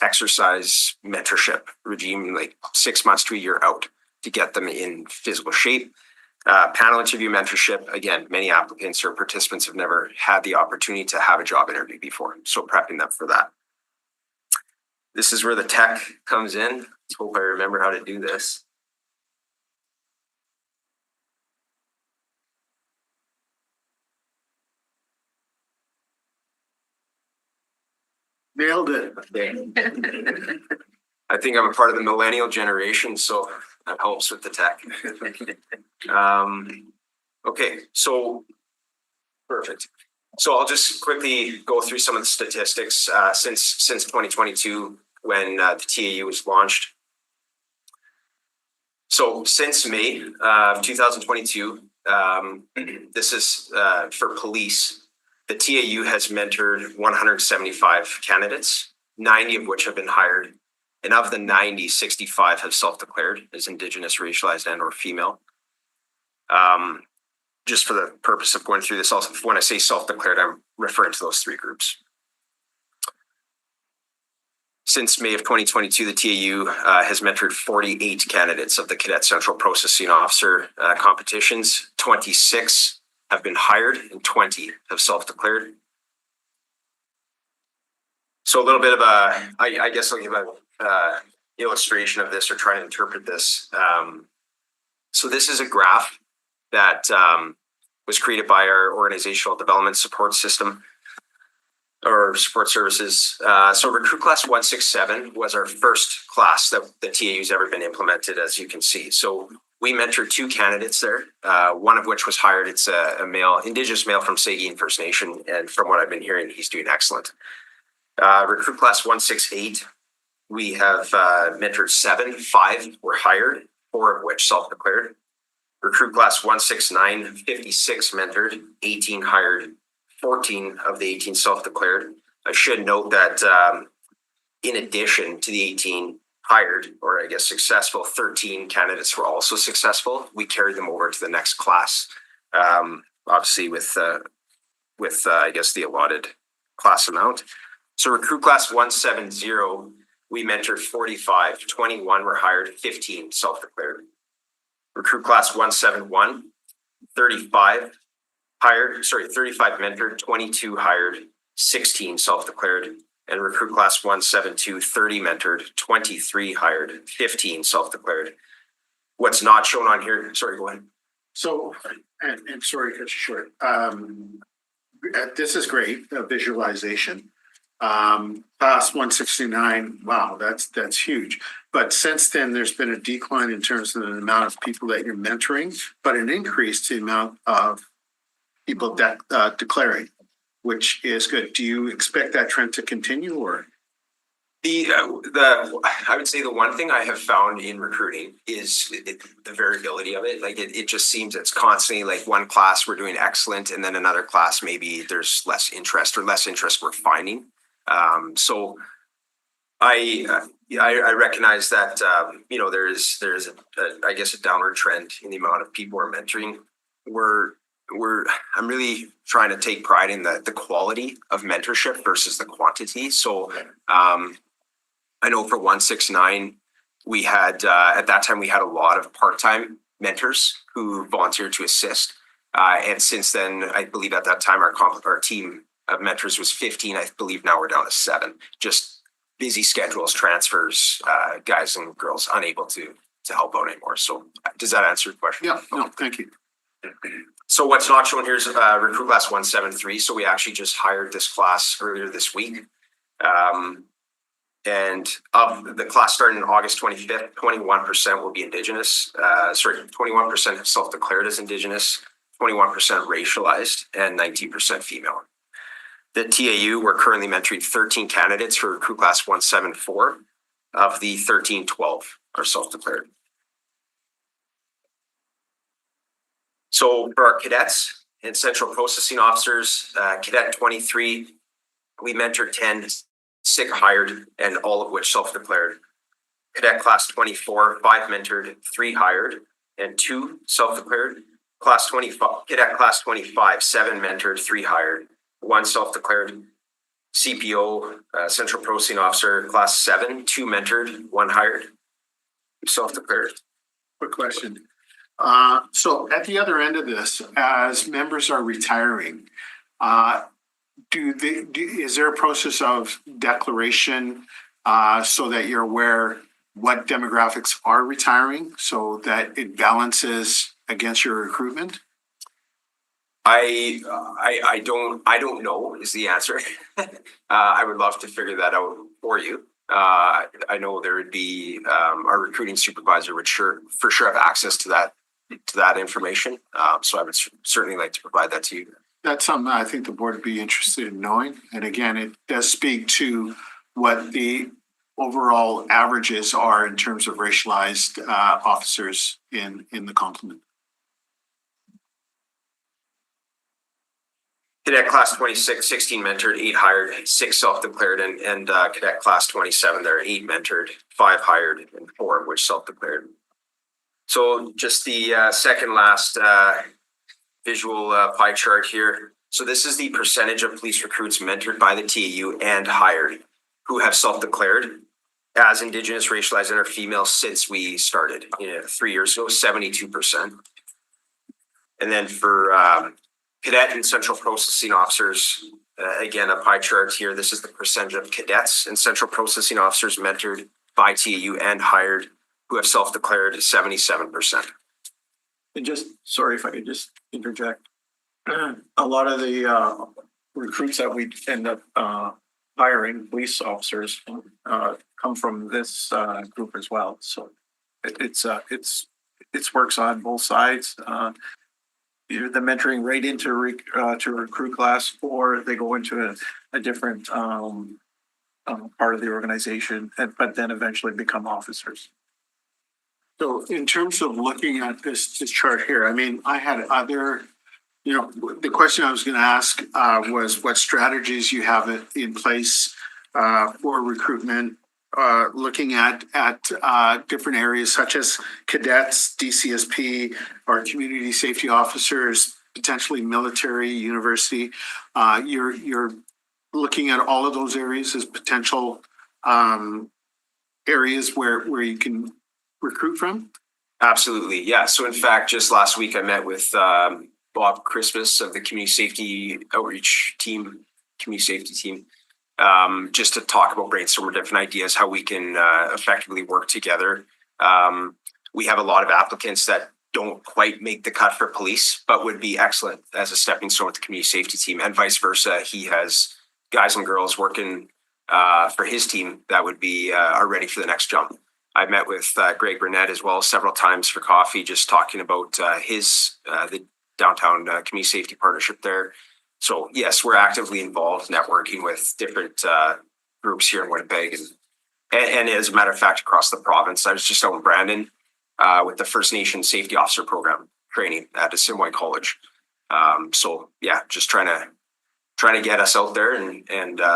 exercise mentorship regime, like 6 months to a year out to get them in physical shape. Panel interview mentorship, again, many applicants or participants have never had the opportunity to have a job interview before. So prepping them for that. This is where the tech comes in. Let's hope I remember how to do this. Nailed it. I think I'm a part of the millennial generation, so that helps with the tech. Okay, so perfect. So I'll just quickly go through some of the statistics since 2022 when the TAU was launched. So since May of 2022, this is for police. The TAU has mentored 175 candidates, 90 of which have been hired. And of the 90, 65 have self-declared as Indigenous, racialized, and or female. Just for the purpose of going through this, also, when I say self-declared, I'm referring to those three groups. Since May of 2022, the TAU has mentored 48 candidates of the Cadet Central Processing Officer competitions. 26 have been hired and 20 have self-declared. So a little bit of I guess I'll give a illustration of this or try to interpret this. So this is a graph that was created by our organizational development support system or support services. So Recruit Class 167 was our first class that the TAU's ever been implemented, as you can see. So we mentored 2 candidates there, one of which was hired. It's a male, Indigenous male from Saugeen First Nation. And from what I've been hearing, he's doing excellent. Recruit Class 168, we have mentored 7, 5 were hired, 4 of which self-declared. Recruit Class 169, 56 mentored, 18 hired, 14 of the 18 self-declared. I should note that in addition to the 18 hired, or I guess successful, 13 candidates were also successful. We carried them over to the next class, obviously with I guess the allotted class amount. So Recruit Class 170, we mentored 45, 21 were hired, 15 self-declared. Recruit Class 171, 35 mentored, 22 hired, 16 self-declared. And Recruit Class 172, 30 mentored, 23 hired, 15 self-declared. What's not shown on here, sorry, go ahead. So, and sorry to cut you short. This is great, visualization. Class 169, wow, that's huge. But since then, there's been a decline in terms of the amount of people that you're mentoring, but an increase in the amount of people that declaring, which is good. Do you expect that trend to continue, or? I would say the one thing I have found in recruiting is the variability of it. Like it just seems it's constantly like one class we're doing excellent, and then another class maybe there's less interest we're finding. So I recognize that there's I guess a downward trend in the amount of people we're mentoring. I'm really trying to take pride in the quality of mentorship versus the quantity. So I know for 169, we had at that time we had a lot of part-time mentors who volunteered to assist. And since then, I believe at that time our team of mentors was 15. I believe now we're down to 7. Just busy schedules, transfers, guys and girls unable to help out anymore. So does that answer your question? Yeah, no, thank you. So what's not shown here is Recruit Class 173. So we actually just hired this class earlier this week. And of the class starting on August 25th, 21% will be Indigenous. 21% have self-declared as Indigenous, 21% racialized, and 19% female. The TAU, we're currently mentoring 13 candidates for Recruit Class 174. Of the 13, 12 are self-declared. So for our cadets and central processing officers, Cadet 23, we mentored 10, 6 hired, and all of which self-declared. Cadet Class 24, 5 mentored, 3 hired, and 2 self-declared. Cadet Class 25, 7 mentored, 3 hired, 1 self-declared. CPO, Central Processing Officer, Class 7, 2 mentored, 1 hired, self-declared. Quick question. So at the other end of this, as members are retiring, is there a process of declaration so that you're aware what demographics are retiring so that it balances against your recruitment? I don't know is the answer. I would love to figure that out for you. I know there would be our recruiting supervisor would for sure have access to that information. So I would certainly like to provide that to you. That's something I think the board would be interested in knowing. And again, it does speak to what the overall averages are in terms of racialized officers in the complement. Cadet Class 26, 16 mentored, 8 hired, 6 self-declared, and Cadet Class 27, there are 8 mentored, 5 hired, and 4 of which self-declared. So just the second last visual pie chart here. So this is the percentage of police recruits mentored by the TAU and hired who have self-declared as Indigenous, racialized, and or female since we started 3 years ago, 72%. And then for cadet and central processing officers, again, a pie chart here. This is the percentage of cadets and central processing officers mentored by TAU and hired who have self-declared is 77%. And just, sorry if I could just interject. A lot of the recruits that we end up hiring, police officers, come from this group as well. So it's works on both sides. Either the mentoring right into to recruit class, or they go into a different part of the organization, but then eventually become officers. So in terms of looking at this chart here, I mean, I had other, the question I was going to ask was what strategies you have in place for recruitment, looking at different areas such as cadets, DCSP, or community safety officers, potentially military, university. You're looking at all of those areas as potential areas where you can recruit from? Absolutely, yeah. So in fact, just last week I met with Bob Christmas of the community safety outreach team, just to talk about brainstorm different ideas, how we can effectively work together. We have a lot of applicants that don't quite make the cut for police, but would be excellent as a stepping stone with the community safety team, and vice versa. He has guys and girls working for his team that would be are ready for the next jump. I've met with Greg Burnett as well several times for coffee, just talking about the downtown community safety partnership there. So yes, we're actively involved networking with different groups here in Winnipeg and as a matter of fact, across the province. I was just out in Brandon with the First Nation Safety Officer Program training at Assiniboine College. So yeah, just trying to get us out there and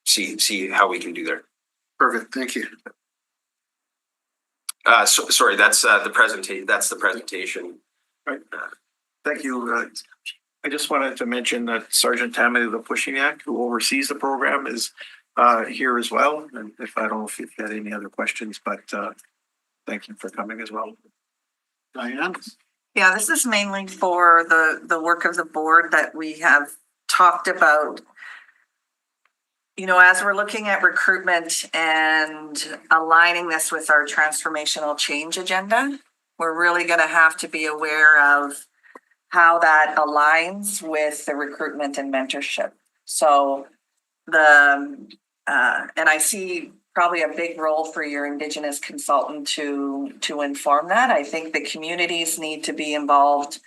see how we can do there. Perfect, thank you. Sorry, that's the presentation. That's the presentation. Right. Thank you. I just wanted to mention that Sergeant Tammy Lapushiak, who oversees the program, is here as well. And if I don't know if you've had any other questions, but thank you for coming as well. Diane? Yeah, this is mainly for the work of the board that we have talked about. As we're looking at recruitment and aligning this with our transformational change agenda, we're really going to have to be aware of how that aligns with the recruitment and mentorship. So and I see probably a big role for your Indigenous consultant to inform that. I think the communities need to be involved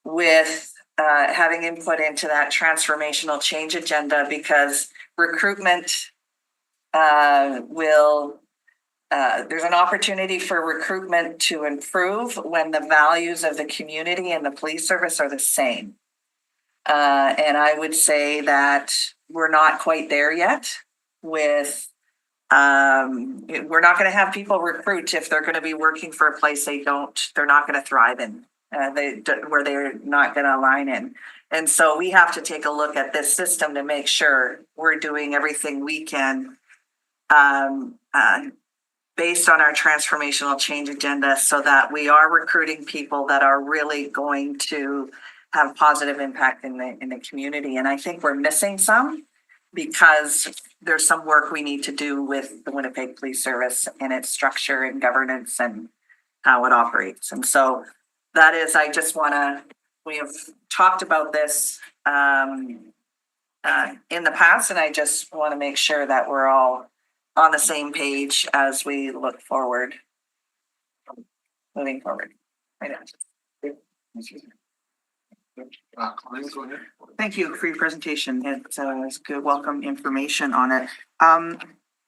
with having input into that transformational change agenda, because recruitment there's an opportunity for recruitment to improve when the values of the community and the police service are the same. And I would say that we're not quite there yet with, we're not going to have people recruit if they're going to be working for a place they're not going to thrive in, where they're not going to align in. And so we have to take a look at this system to make sure we're doing everything we can based on our transformational change agenda, so that we are recruiting people that are really going to have positive impact in the community. And I think we're missing some, because there's some work we need to do with the Winnipeg Police Service and its structure and governance and how it operates. And so that is, we have talked about this in the past, and I just want to make sure that we're all on the same page as we look forward, moving forward. Right now. Colleen, go ahead. Thank you for your presentation. It's good, welcome information on it.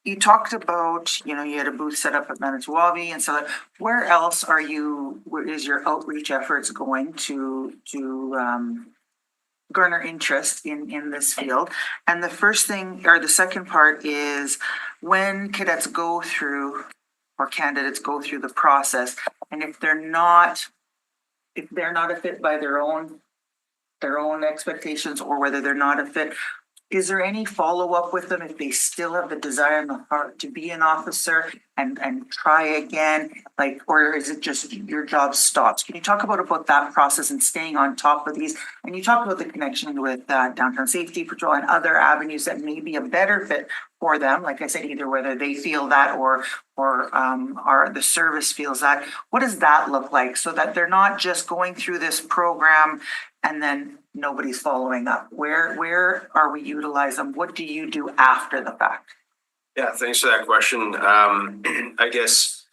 You talked about, you had a booth set up at Manitowoc, and so where else where is your outreach efforts going to garner interest in this field? And the second part is, when cadets go through, or candidates go through the process, And if they're not a fit by their own expectations, or whether they're not a fit, is there any follow-up with them if they still have the desire and the heart to be an officer and try again? Like, or is it just your job stops? Can you talk about that process and staying on top of these? And you talked about the connection with Downtown Safety Patrol and other avenues that may be a better fit for them. Like I said, either whether they feel that or the service feels that. What does that look like so that they're not just going through this program and then nobody's following up? Where are we utilizing? What do you do after the fact? Yeah, thanks for that question. I guess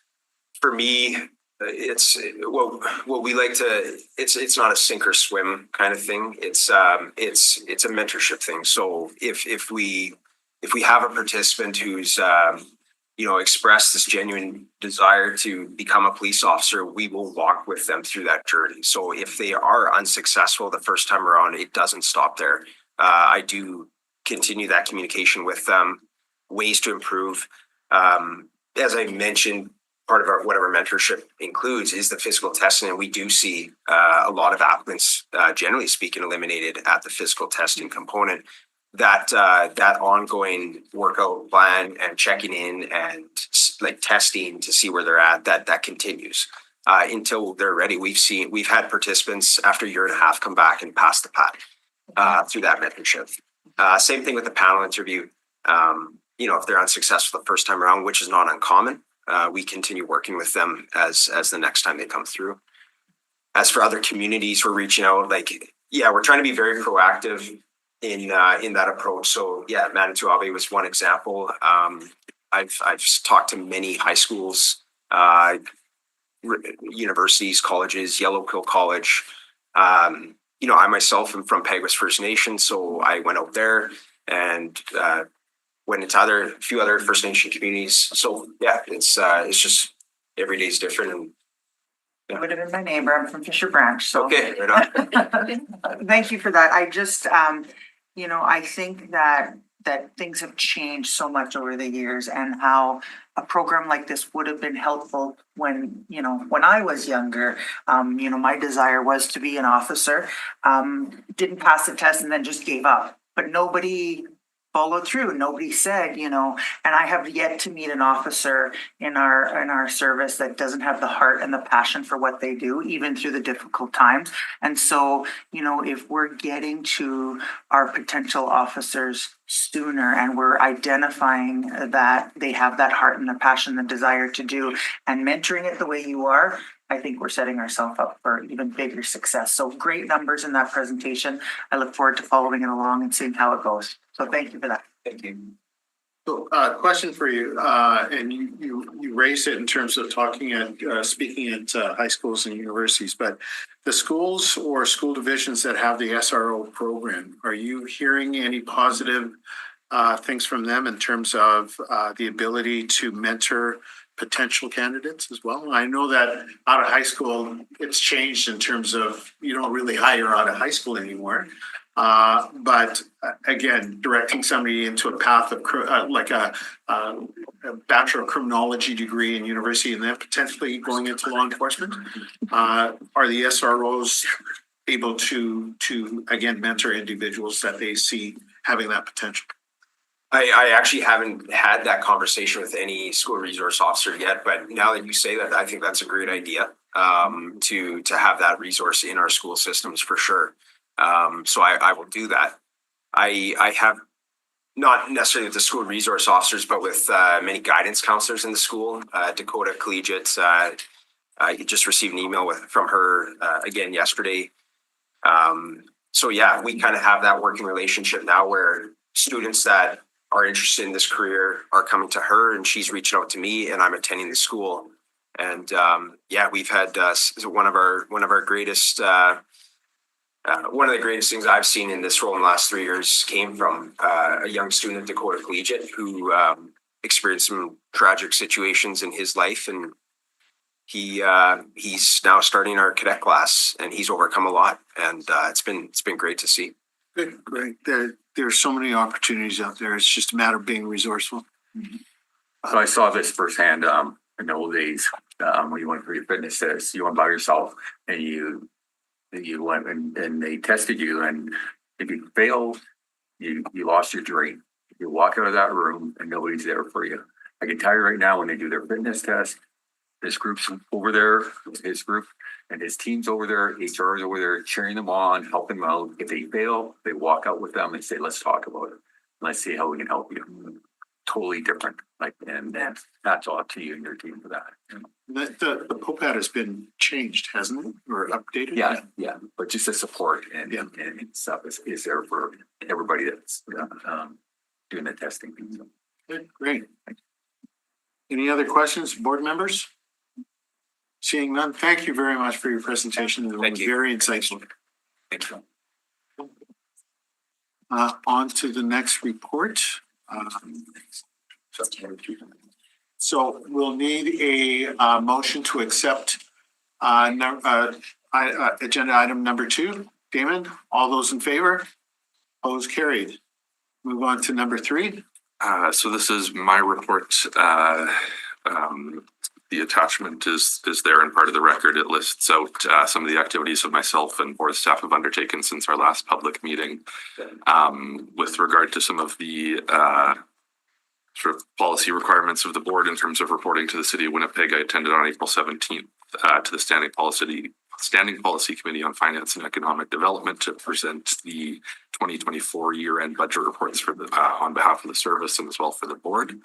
for me, it's what we like to. It's not a sink or swim kind of thing. It's a mentorship thing. So if we have a participant who's expressed this genuine desire to become a police officer, we will walk with them through that journey. So if they are unsuccessful the first time around, it doesn't stop there. I do continue that communication with them, ways to improve. As I mentioned, part of what our mentorship includes is the physical testing, and we do see a lot of applicants, generally speaking, eliminated at the physical testing component. That ongoing workout plan and checking in and like testing to see where they're at, that continues until they're ready. We've had participants after a year and a half come back and pass the PAT through that mentorship. Same thing with the panel interview. If they're unsuccessful the first time around, which is not uncommon, we continue working with them as the next time they come through. As for other communities, we're reaching out. We're trying to be very proactive in that approach. So yeah, Manitowoc was one example. I've talked to many high schools, universities, colleges, Yellow Quill College. I myself am from Peguis First Nation, so I went out there and went into a few other First Nation communities. So yeah, it's just every day is different. And You would have been my neighbor. I'm from Fisher Branch. So okay, right on. thank you for that. I just, I think that things have changed so much over the years, and how a program like this would have been helpful when I was younger. My desire was to be an officer, didn't pass the test and then just gave up, but nobody followed through. Nobody said, and I have yet to meet an officer in our service that doesn't have the heart and the passion for what they do, even through the difficult times. And so, if we're getting to our potential officers sooner and we're identifying that they have that heart and the passion, the desire to do, and mentoring it the way you are, I think we're setting ourselves up for even bigger success. So great numbers in that presentation. I look forward to following it along and seeing how it goes. So thank you for that. Thank you. So, question for you, and you raised it in terms of speaking at high schools and universities, but the schools or school divisions that have the SRO program, are you hearing any positive things from them in terms of the ability to mentor potential candidates as well? I know that out of high school, it's changed in terms of you don't really hire out of high school anymore. But again, directing somebody into a path of like a Bachelor of Criminology degree in university and then potentially going into law enforcement, are the SROs able to again mentor individuals that they see having that potential? I actually haven't had that conversation with any school resource officer yet, but now that you say that, I think that's a great idea to have that resource in our school systems for sure. So I will do that. I have not necessarily with the school resource officers, but with many guidance counselors in the school. Dakota Collegiate, I just received an email from her again yesterday. So yeah, we kind of have that working relationship now where students that are interested in this career are coming to her and she's reaching out to me and I'm attending the school. And we've had one of our greatest, one of the greatest things I've seen in this role in the last 3 years came from a young student at Dakota Collegiate who experienced some tragic situations in his life, and he's now starting our cadet class, and he's overcome a lot, and it's been great to see. Good, great. There's so many opportunities out there. It's just a matter of being resourceful. So I saw this firsthand in the old days when you went for your fitness test, you went by yourself and you went and they tested you, and if you failed, you lost your dream. You walk out of that room and nobody's there for you. I can tell you right now, when they do their fitness test, this group's over there, his group and his team's over there, HR is over there cheering them on, helping them out. If they fail, they walk out with them and say, let's talk about it. Let's see how we can help you. Totally different. Like, and that's all to you and your team for that. The POPAT has been changed, hasn't it, or updated? Yeah, but just the support and stuff is there for everybody that's doing the testing. Good, great. Any other questions, board members? Seeing none, thank you very much for your presentation. It was Thank you. very insightful. Thank you. On to the next report. So we'll need a motion to accept agenda item number 2. Damon, all those in favor? Opposed, carried. Move on to number 3. So this is my report. The attachment is there in part of the record. It lists out some of the activities of myself and board staff have undertaken since our last public meeting. With regard to some of the sort of policy requirements of the board in terms of reporting to the City of Winnipeg, I attended on April 17th to the Standing Policy Committee on Finance and Economic Development to present the 2024 year-end budget reports for the on behalf of the service and as well for the board.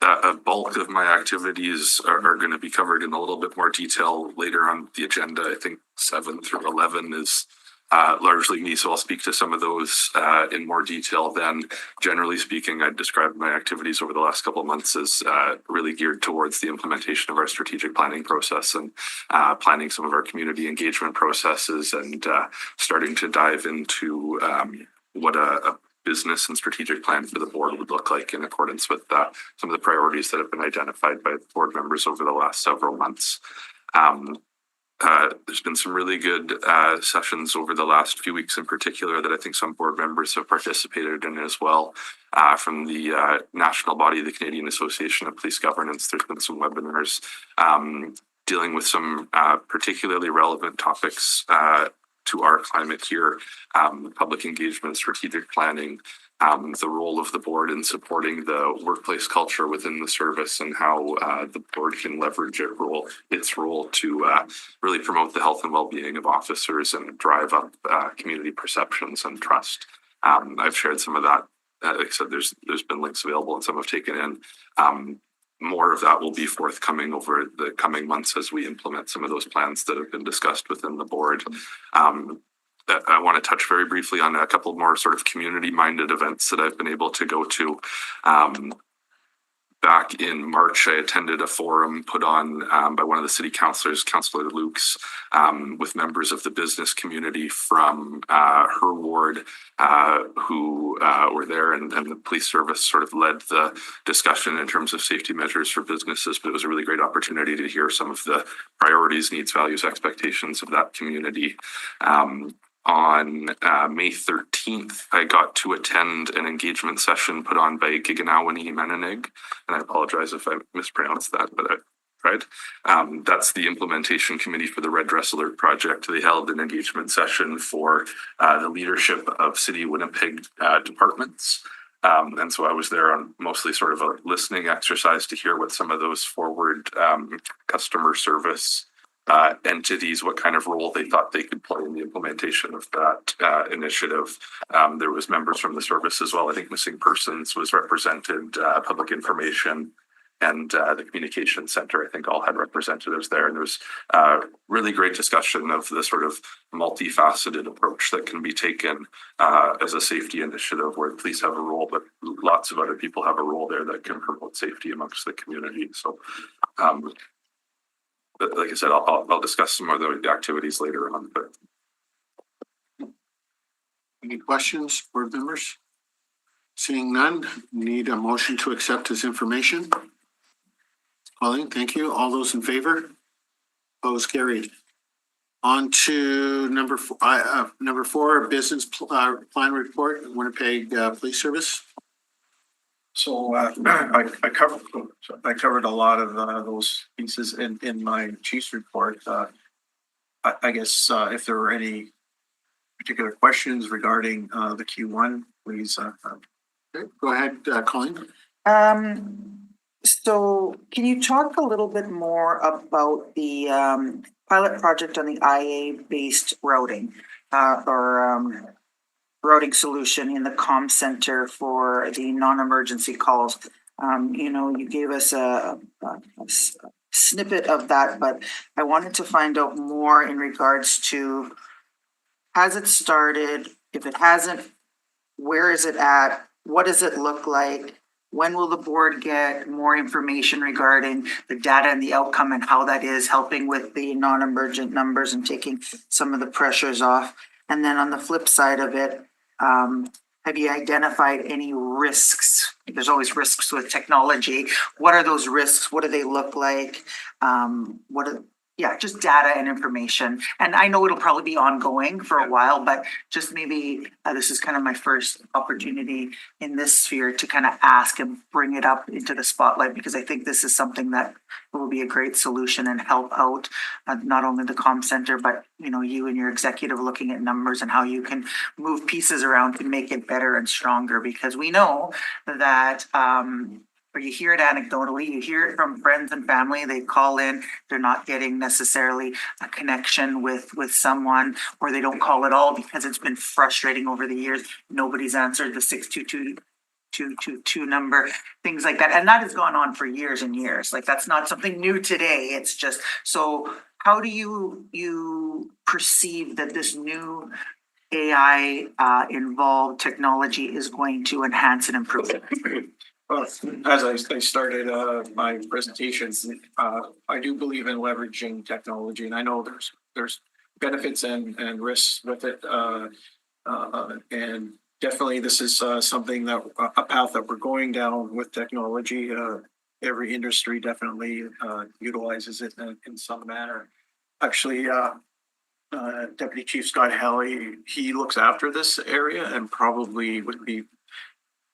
A bulk of my activities are going to be covered in a little bit more detail later on the agenda. I think 7 through 11 is largely me, so I'll speak to some of those in more detail. Then, generally speaking, I'd describe my activities over the last couple of months as really geared towards the implementation of our strategic planning process and planning some of our community engagement processes and starting to dive into what a business and strategic plan for the board would look like in accordance with some of the priorities that have been identified by board members over the last several months. There's been some really good sessions over the last few weeks in particular that I think some board members have participated in as well. From the national body, the Canadian Association of Police Governance, there's been some webinars dealing with some particularly relevant topics to our climate here, public engagement, strategic planning, the role of the board in supporting the workplace culture within the service and how the board can leverage its role to really promote the health and well-being of officers and drive up community perceptions and trust. I've shared some of that. Like I said, there's been links available and some have taken in. More of that will be forthcoming over the coming months as we implement some of those plans that have been discussed within the board. I want to touch very briefly on a couple more sort of community-minded events that I've been able to go to. Back in March, I attended a forum put on by one of the city councilors, Councillor Lukes, with members of the business community from her ward who were there, and the police service sort of led the discussion in terms of safety measures for businesses. But it was a really great opportunity to hear some of the priorities, needs, values, expectations of that community. On May 13th, I got to attend an engagement session put on by Giganawani Menenig, and I apologize if I mispronounced that, but I tried. That's the implementation committee for the Red Dress Alert project. They held an engagement session for the leadership of City Winnipeg departments. And so I was there on mostly sort of a listening exercise to hear what some of those forward customer service entities, what kind of role they thought they could play in the implementation of that initiative. There was members from the service as well. I think missing persons was represented, public information, and the communication center, I think all had representatives there. And there was really great discussion of the sort of multifaceted approach that can be taken as a safety initiative where police have a role, but lots of other people have a role there that can promote safety amongst the community. So but like I said, I'll discuss some of the activities later on. But Any questions, board members? Seeing none, need a motion to accept his information. Colleen, thank you. All those in favor? Opposed, carried. On to number 4, business plan report, Winnipeg Police Service. So I covered a lot of those pieces in my chief's report. I guess if there were any particular questions regarding the Q1, please. Okay, go ahead, Colleen. So can you talk a little bit more about the pilot project on the IA-based routing or routing solution in the comm center for the non-emergency calls? You know, you gave us a snippet of that, but I wanted to find out more in regards to, has it started? If it hasn't, where is it at? What does it look like? When will the board get more information regarding the data and the outcome and how that is helping with the non-emergent numbers and taking some of the pressures off? And then on the flip side of it, have you identified any risks? There's always risks with technology. What are those risks? What do they look like? Just data and information. And I know it'll probably be ongoing for a while, but just maybe this is kind of my first opportunity in this sphere to kind of ask and bring it up into the spotlight, because I think this is something that will be a great solution and help out not only the comm center, but you know, you and your executive looking at numbers and how you can move pieces around to make it better and stronger, because we know that or you hear it anecdotally, you hear it from friends and family, they call in, they're not getting necessarily a connection with someone, or they don't call at all because it's been frustrating over the years. Nobody's answered the 622 number, things like that. And that has gone on for years and years. Like, that's not something new today. It's just, so how do you perceive that this new AI involved technology is going to enhance and improve it? Well, as I started my presentation, I do believe in leveraging technology, and I know there's benefits and risks with it, and definitely this is something that a path that we're going down with technology. Every industry definitely utilizes it in some manner. Actually, Deputy Chief Scott Halley, he looks after this area and probably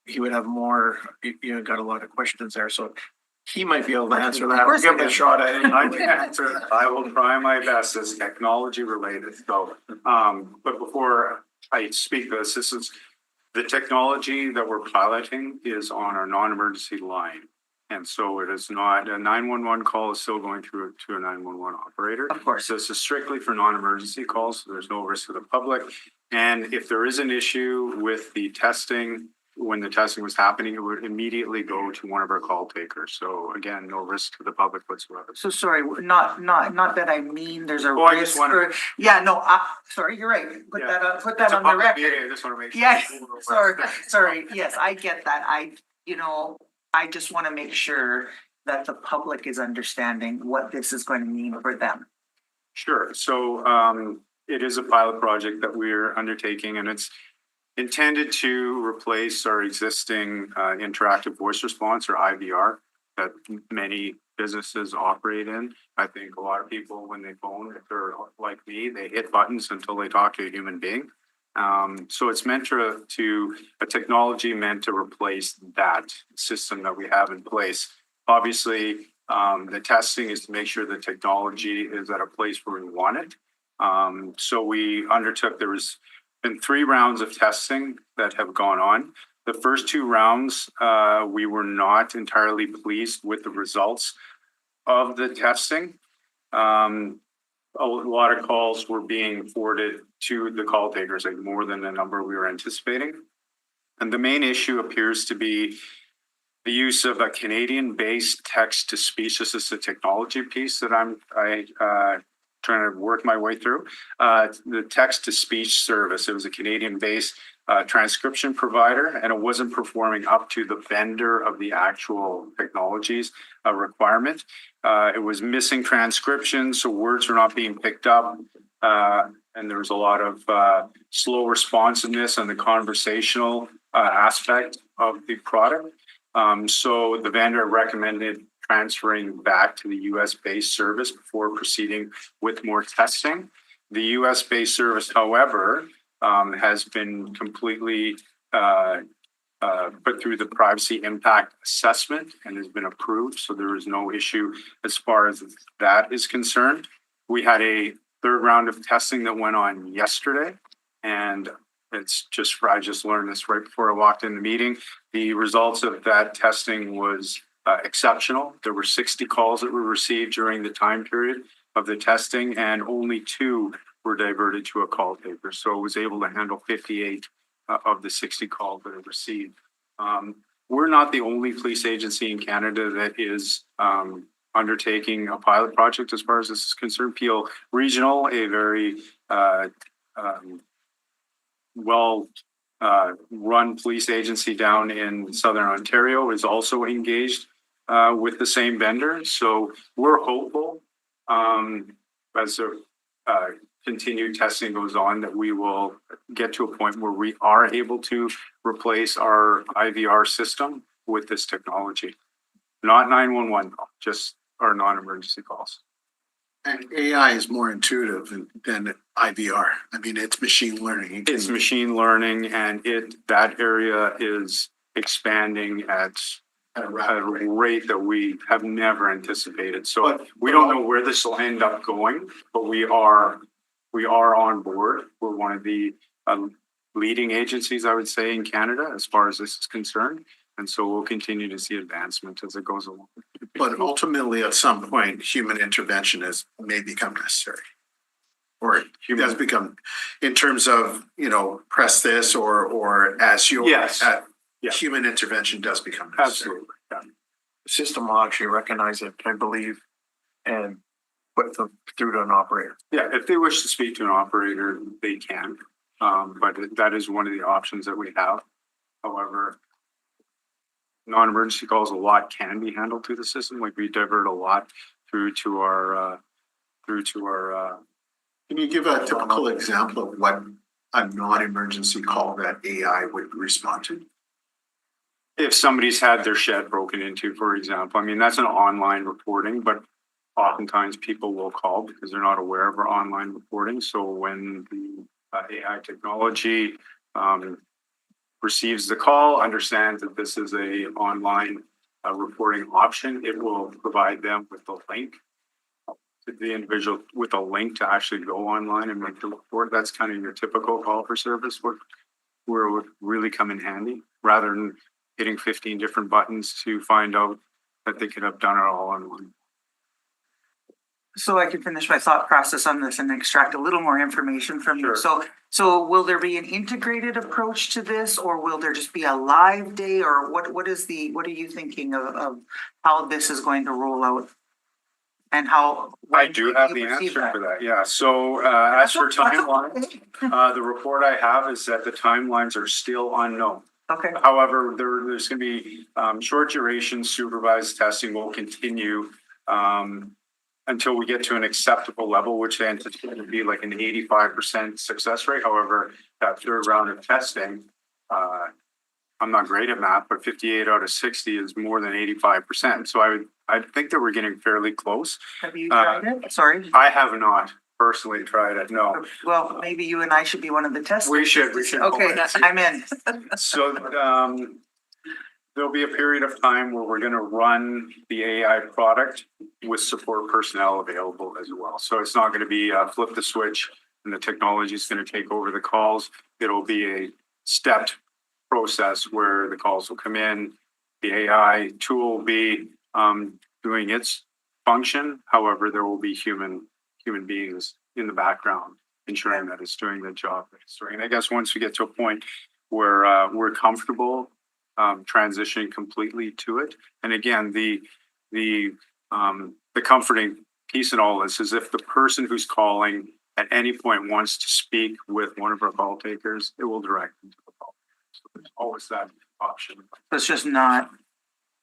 he would have more, got a lot of questions there, so he might be able to answer that. We'll give him a shot at it. I will try my best. As technology related. So, but before I speak this is the technology that we're piloting is on our non-emergency line. And so it is not a 911 call is still going through to a 911 operator. Of course. This is strictly for non-emergency calls. So there's no risk to the public. And if there is an issue with the testing, when the testing was happening, it would immediately go to one of our call takers. So again, no risk to the public whatsoever. So sorry, not that I mean there's a Oh, I risk just wanted- sorry, you're right. Put Yeah. that on It's a the public record. meeting. I just want to make sure. Yes, sorry. Yes, I get that. I just want to make sure that the public is understanding what this is going to mean for them. Sure. So it is a pilot project that we're undertaking, and it's intended to replace our existing interactive voice response, or IVR, that many businesses operate in. I think a lot of people, when they phone, if they're like me, they hit buttons until they talk to a human being. So it's meant to a technology meant to replace that system that we have in place. Obviously, the testing is to make sure the technology is at a place where we want it. So we undertook, there was been 3 rounds of testing that have gone on. The first 2 rounds, we were not entirely pleased with the results of the testing. A lot of calls were being forwarded to the call takers, like more than the number we were anticipating. And the main issue appears to be the use of a Canadian-based text-to-speech. This is the technology piece that I'm trying to work my way through. The text-to-speech service, it was a Canadian-based transcription provider, and it wasn't performing up to the vendor of the actual technologies requirement. It was missing transcription, so words were not being picked up, and there was a lot of slow responsiveness on the conversational aspect of the product. So the vendor recommended transferring back to the US-based service before proceeding with more testing. The US-based service, however, has been completely put through the privacy impact assessment and has been approved. So there is no issue as far as that is concerned. We had a third round of testing that went on yesterday, and I just learned this right before I walked in the meeting. The results of that testing was exceptional. There were 60 calls that were received during the time period of the testing, and only 2 were diverted to a call taker. So it was able to handle 58 of the 60 calls that it received. We're not the only police agency in Canada that is undertaking a pilot project as far as this is concerned. Peel Regional, a very well run police agency down in Southern Ontario, is also engaged with the same vendor. So we're hopeful as the continued testing goes on that we will get to a point where we are able to replace our IVR system with this technology. Not 911, just our non-emergency calls. And AI is more intuitive than IVR. I mean, it's machine learning. It's machine learning, and that area is expanding at a rate that we have never anticipated. So we don't know where this will end up going, but we are on board. We're one of the leading agencies, I would say, in Canada as far as this is concerned. And so we'll continue to see advancement as it goes along. But ultimately, at some point, human intervention may become necessary. Or it does become, in terms of, press this or as you. Yes. Human intervention does become necessary. Absolutely. Yeah. The system will actually recognize it, I believe, and put them through to an operator. Yeah, if they wish to speak to an operator, they can. But that is one of the options that we have. However, non-emergency calls, a lot can be handled through the system. Like we divert a lot through to our. Can you give a typical example of what a non-emergency call that AI would respond to? If somebody's had their shed broken into, for example, I mean, that's an online reporting, but oftentimes people will call because they're not aware of our online reporting. So when the AI technology receives the call, understands that this is a online reporting option, it will provide them with the link to the individual with a link to actually go online and make the report. That's kind of your typical call for service, where it would really come in handy rather than hitting 15 different buttons to find out that they could have done it all in one. So I can finish my thought process on this and extract a little more information from you. Sure. So will there be an integrated approach to this, or will there just be a live day, or what are you thinking of how this is going to roll out? And how? I do have the answer for that. Yeah. So as for timelines, the report I have is that the timelines are still unknown. Okay. However, there's going to be short duration supervised testing will continue until we get to an acceptable level, which I anticipate to be like an 85% success rate. However, that third round of testing, I'm not great at math, but 58 out of 60 is more than 85%. So I think that we're getting fairly close. Have you tried it? Sorry. I have not personally tried it. No. Well, maybe you and I should be one of the testers. We should. Okay, I'm in. So there'll be a period of time where we're going to run the AI product with support personnel available as well. So it's not going to be flip the switch and the technology is going to take over the calls. It'll be a stepped process where the calls will come in. The AI tool will be doing its function. However, there will be human beings in the background ensuring that it's doing the job that it's doing. And I guess once we get to a point where we're comfortable transitioning completely to it. And again, the comforting piece in all this is if the person who's calling at any point wants to speak with one of our call takers, it will direct them to the call. So there's always that option. It's just not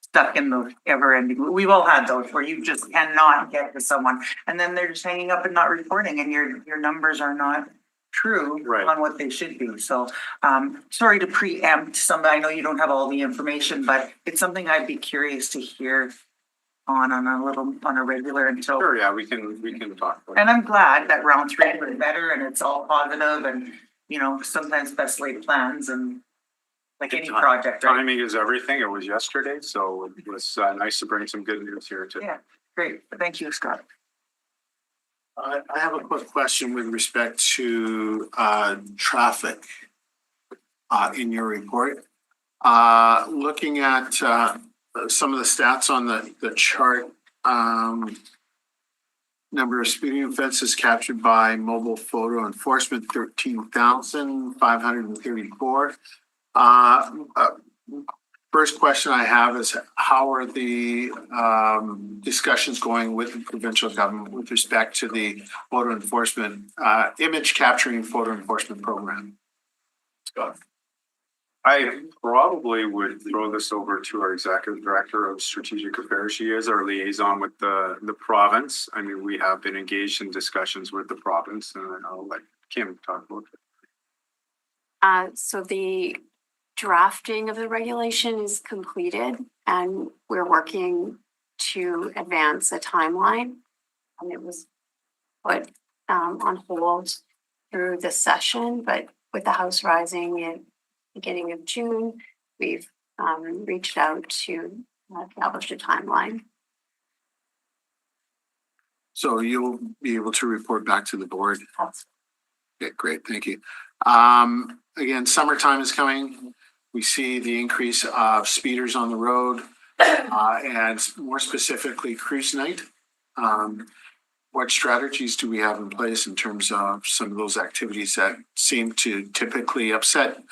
stuck in the ever ending. We've all had those where you just cannot get to someone and then they're just hanging up and not reporting and your numbers are not true Right. on what they should be. So sorry to preempt some, I know you don't have all the information, but it's something I'd be curious to hear on a regular until. Sure, yeah, we can talk about it. And I'm glad that round 3 was better and it's all positive and, sometimes best laid plans and like any project, right? Timing is everything. It was yesterday, so it was nice to bring some good news here today. Yeah, great. Thank you, Scott. I have a quick question with respect to traffic in your report. Looking at some of the stats on the chart, number of speeding offenses captured by mobile photo enforcement, 13,534. First question I have is, how are the discussions going with the provincial government with respect to the photo enforcement, image capturing photo enforcement program? Scott. I probably would throw this over to our executive director of strategic affairs. She is our liaison with the province. I mean, we have been engaged in discussions with the province, and I'll let Kim talk about it. So the drafting of the regulation is completed, and we're working to advance a timeline. And it was put on hold through the session, but with the House rising in beginning of June, we've reached out to establish a timeline. So you'll be able to report back to the board. Okay, great, thank you. Again, summertime is coming. We see the increase of speeders on the road, and more specifically, cruise night. What strategies do we have in place in terms of some of those activities that seem to typically upset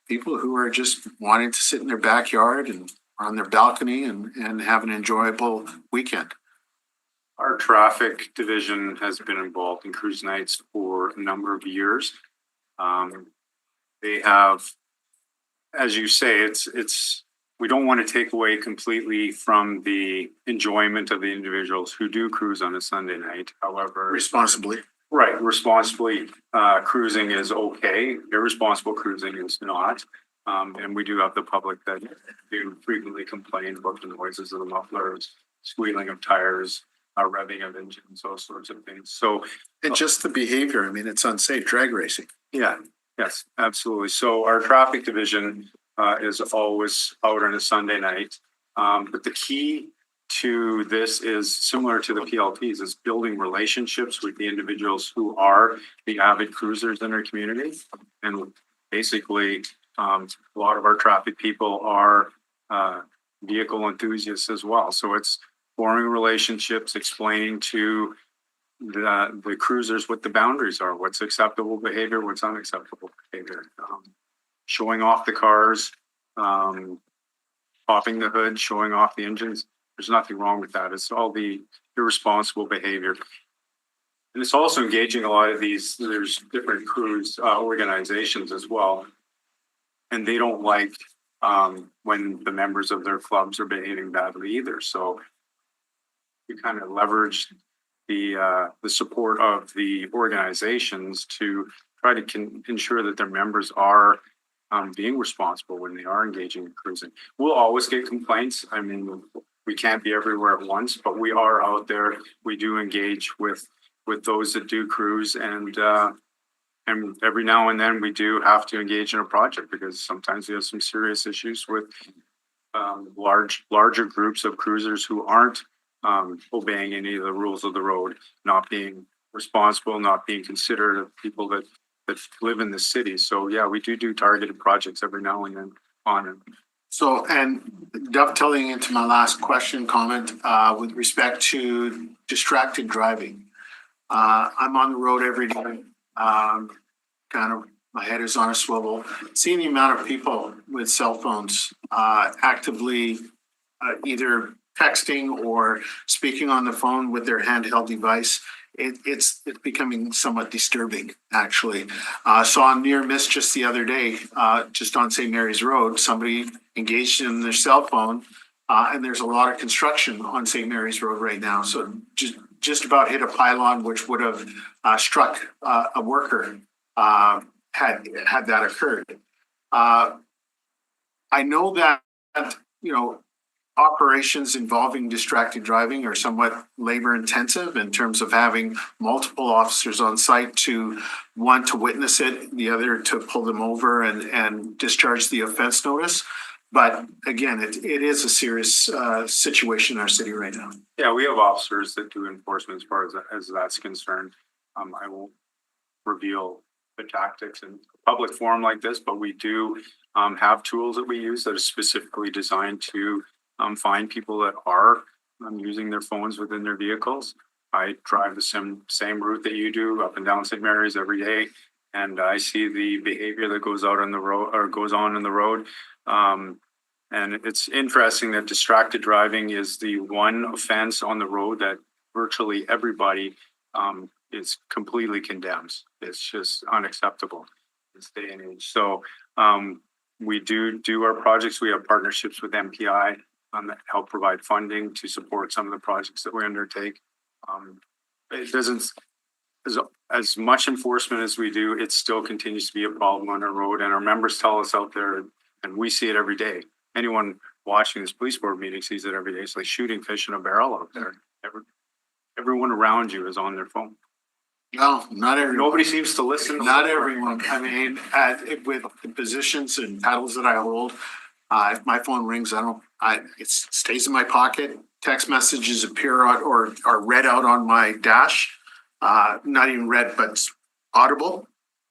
people who are just wanting to sit in their backyard and on their balcony and have an enjoyable weekend? Our traffic division has been involved in cruise nights for a number of years. They have, as you say, it's we don't want to take away completely from the enjoyment of the individuals who do cruise on a Sunday night. However, Responsibly. right, responsibly cruising is okay. Irresponsible cruising is not. And we do have the public that do frequently complain about the noises of the mufflers, squealing of tires, revving of engines, those sorts of things. So, And just the behavior, I mean, it's unsafe, drag racing. yeah, yes, absolutely. So our traffic division is always out on a Sunday night. But the key to this is similar to the PLPs, is building relationships with the individuals who are the avid cruisers in our community. And basically, a lot of our traffic people are vehicle enthusiasts as well. So it's forming relationships, explaining to the cruisers what the boundaries are, what's acceptable behavior, what's unacceptable behavior. Showing off the cars, popping the hood, showing off the engines. There's nothing wrong with that. It's all the irresponsible behavior. And it's also engaging a lot of these, there's different cruise organizations as well. And they don't like when the members of their clubs are behaving badly either. So we kind of leverage the support of the organizations to try to ensure that their members are being responsible when they are engaging in cruising. We'll always get complaints. I mean, we can't be everywhere at once, but we are out there. We do engage with those that do cruise, and every now and then we do have to engage in a project because sometimes we have some serious issues with larger groups of cruisers who aren't obeying any of the rules of the road, not being responsible, not being considerate of people that live in the city. So yeah, we do targeted projects every now and then on it. So, and dovetailing into my last comment, with respect to distracted driving. I'm on the road every day, kind of, my head is on a swivel, seeing the amount of people with cell phones actively either texting or speaking on the phone with their handheld device. It's becoming somewhat disturbing, actually. Saw a near miss just the other day, just on St. Mary's Road. Somebody engaged in their cell phone, and there's a lot of construction on St. Mary's Road right now. So just about hit a pylon, which would have struck a worker had that occurred. I know that, operations involving distracted driving are somewhat labor intensive in terms of having multiple officers on site to one to witness it, the other to pull them over and discharge the offense notice. But again, it is a serious situation in our city right now. Yeah, we have officers that do enforcement as far as that's concerned. I won't reveal the tactics in a public forum like this, but we do have tools that we use that are specifically designed to find people that are using their phones within their vehicles. I drive the same route that you do up and down St. Mary's every day, and I see the behavior that goes out on the road or goes on in the road. And it's interesting that distracted driving is the one offense on the road that virtually everybody is completely condemns. It's just unacceptable in this day and age. So we do our projects. We have partnerships with MPI that help provide funding to support some of the projects that we undertake. It doesn't, as much enforcement as we do, it still continues to be a problem on our road. And our members tell us out there, and we see it every day. Anyone watching this police board meeting sees it every day. It's like shooting fish in a barrel out there. Everyone around you is on their phone. No, not everyone. Nobody seems to listen. Not everyone. I mean, with the positions and titles that I hold, if my phone rings, it stays in my pocket. Text messages appear or are read out on my dash. Not even read, but audible.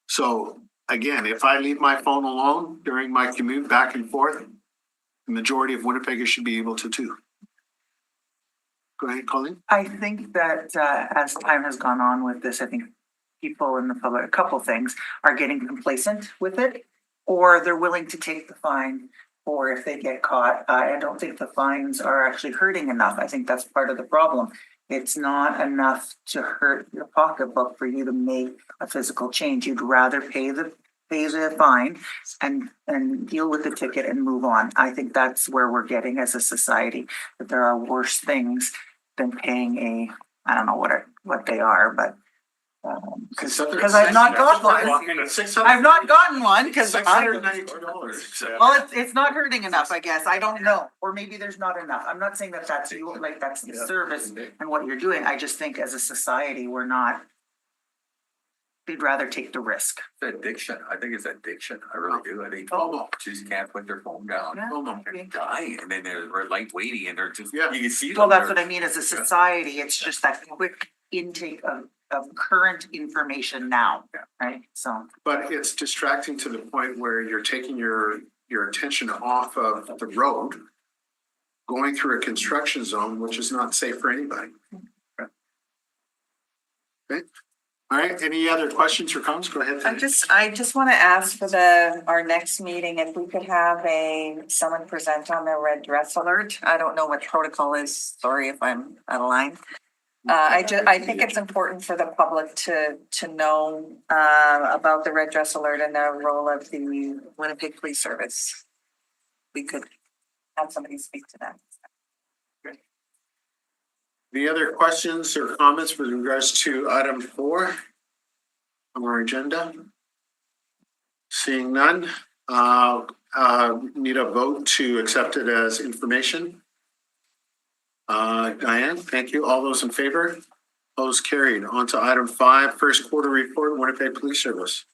So again, if I leave my phone alone during my commute back and forth, the majority of Winnipeggers should be able to too. Go ahead, Colleen. I think that as time has gone on with this, I think people in the public, a couple things, are getting complacent with it, or they're willing to take the fine, or if they get caught. I don't think the fines are actually hurting enough. I think that's part of the problem. It's not enough to hurt your pocketbook for you to make a physical change. You'd rather pay the fine and deal with the ticket and move on. I think that's where we're getting as a society, that there are worse things than paying I don't know what they are, but because I've not got one. I've not gotten one because $692. well, it's not hurting enough, I guess. I don't know, or maybe there's not enough. I'm not saying that that's you, like that's the service and what you're doing. I just think as a society, we're not. They'd rather take the risk. It's addiction. I think it's addiction. I really do. I think just can't put their phone down. They're dying, and then they're light weighty, and they're just you can see. Well, that's what I mean. As a society, it's just that quick intake of current information now, right? So, but it's distracting to the point where you're taking your attention off of the road, going through a construction zone, which is not safe for anybody. Okay. All right, any other questions or comments? Go ahead. I just want to ask for our next meeting, if we could have someone present on the red dress alert. I don't know what protocol is. Sorry if I'm out of line. I think it's important for the public to know about the red dress alert and the role of the Winnipeg Police Service. We could have somebody speak to that. Any other questions or comments with regards to item 4 on our agenda? Seeing none, need a vote to accept it as information. Diane, thank you. All those in favor? Opposed, carried. On to item 5, first quarter report, Winnipeg Police Service.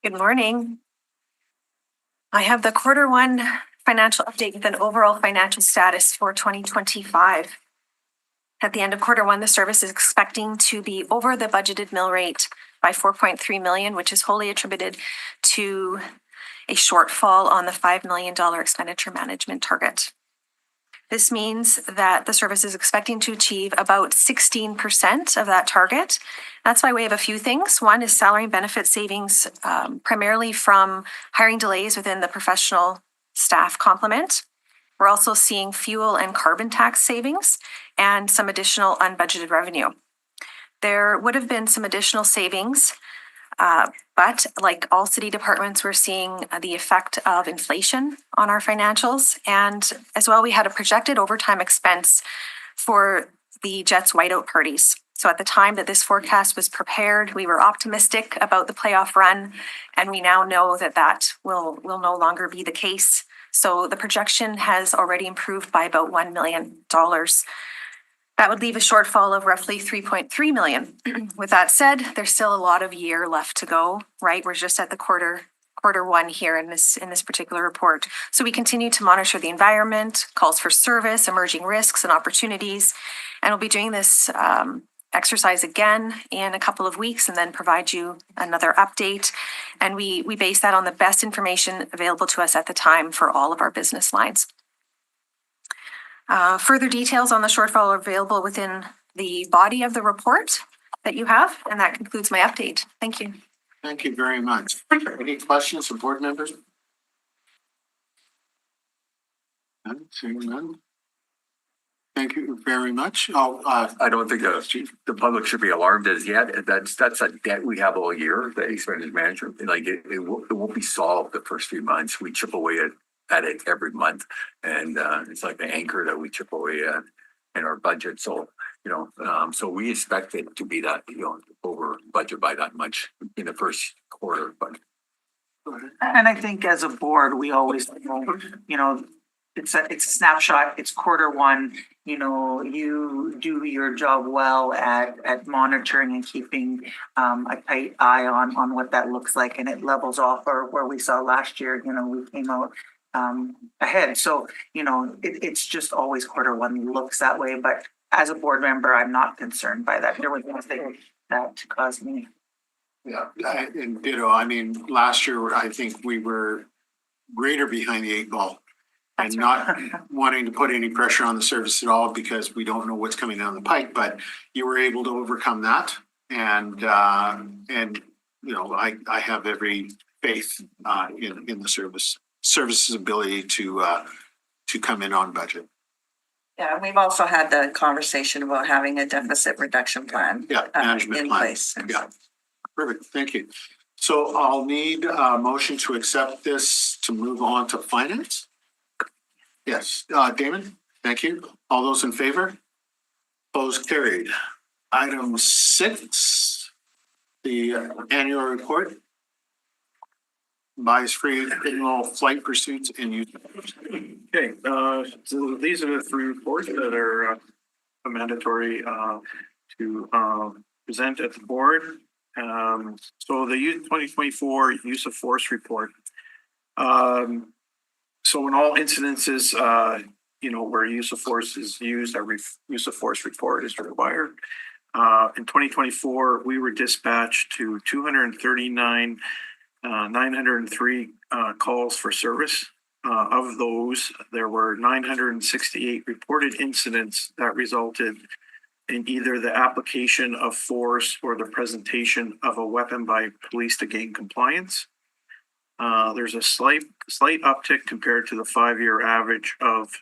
Good morning. I have the Q1 financial update with an overall financial status for 2025. At the end of Q1, the service is expecting to be over the budgeted mill rate by 4.3 million, which is wholly attributed to a shortfall on the $5 million expenditure management target. This means that the service is expecting to achieve about 16% of that target. That's by way of a few things. One is salary and benefit savings, primarily from hiring delays within the professional staff complement. We're also seeing fuel and carbon tax savings and some additional unbudgeted revenue. There would have been some additional savings, but like all city departments, we're seeing the effect of inflation on our financials. And as well, we had a projected overtime expense for the Jets whiteout parties. So at the time that this forecast was prepared, we were optimistic about the playoff run, and we now know that will no longer be the case. So the projection has already improved by about $1 million. That would leave a shortfall of roughly 3.3 million. With that said, there's still a lot of year left to go, right? We're just at the quarter one here in this particular report. So we continue to monitor the environment, calls for service, emerging risks and opportunities. And we'll be doing this exercise again in a couple of weeks and then provide you another update. And we base that on the best information available to us at the time for all of our business lines. Further details on the shortfall are available within the body of the report that you have, and that concludes my update. Thank you. Thank you very much. Any questions from board members? None, seeing none. Thank you very much. I don't think the public should be alarmed as yet. That's a debt we have all year, the expenditure management. Like it won't be solved the first few months. We chip away at it every month. And it's like the anchor that we chip away at in our budget. So, so we expect it to be that, over budget by that much in the first quarter, but. And I think as a board, we always, it's a snapshot, it's quarter one, you do your job well at monitoring and keeping a tight eye on what that looks like, and it levels off or where we saw last year, we came out ahead. So, it's just always quarter one looks that way, but as a board member, I'm not concerned by that. There was nothing that caused me. Yeah, and ditto, last year, I think we were greater behind the 8 ball. And not wanting to put any pressure on the service at all because we don't know what's coming down the pike, but you were able to overcome that. And I have every faith in the service's ability to come in on budget. Yeah, we've also had the conversation about having a deficit reduction plan. Yeah, management in plan. place. Yeah, perfect. Thank you. So I'll need a motion to accept this to move on to finance. Yes, Damon, thank you. All those in favor? Opposed, carried. Item 6, the annual report. Buys free annual flight pursuits and use. Okay, so these are the 3 reports that are mandatory to present at the board. So the 2024 use of force report. So in all incidences, where use of force is used, a use of force report is required. In 2024, we were dispatched to 903 calls for service. Of those, there were 968 reported incidents that resulted in either the application of force or the presentation of a weapon by police to gain compliance. There's a slight uptick compared to the 5-year average of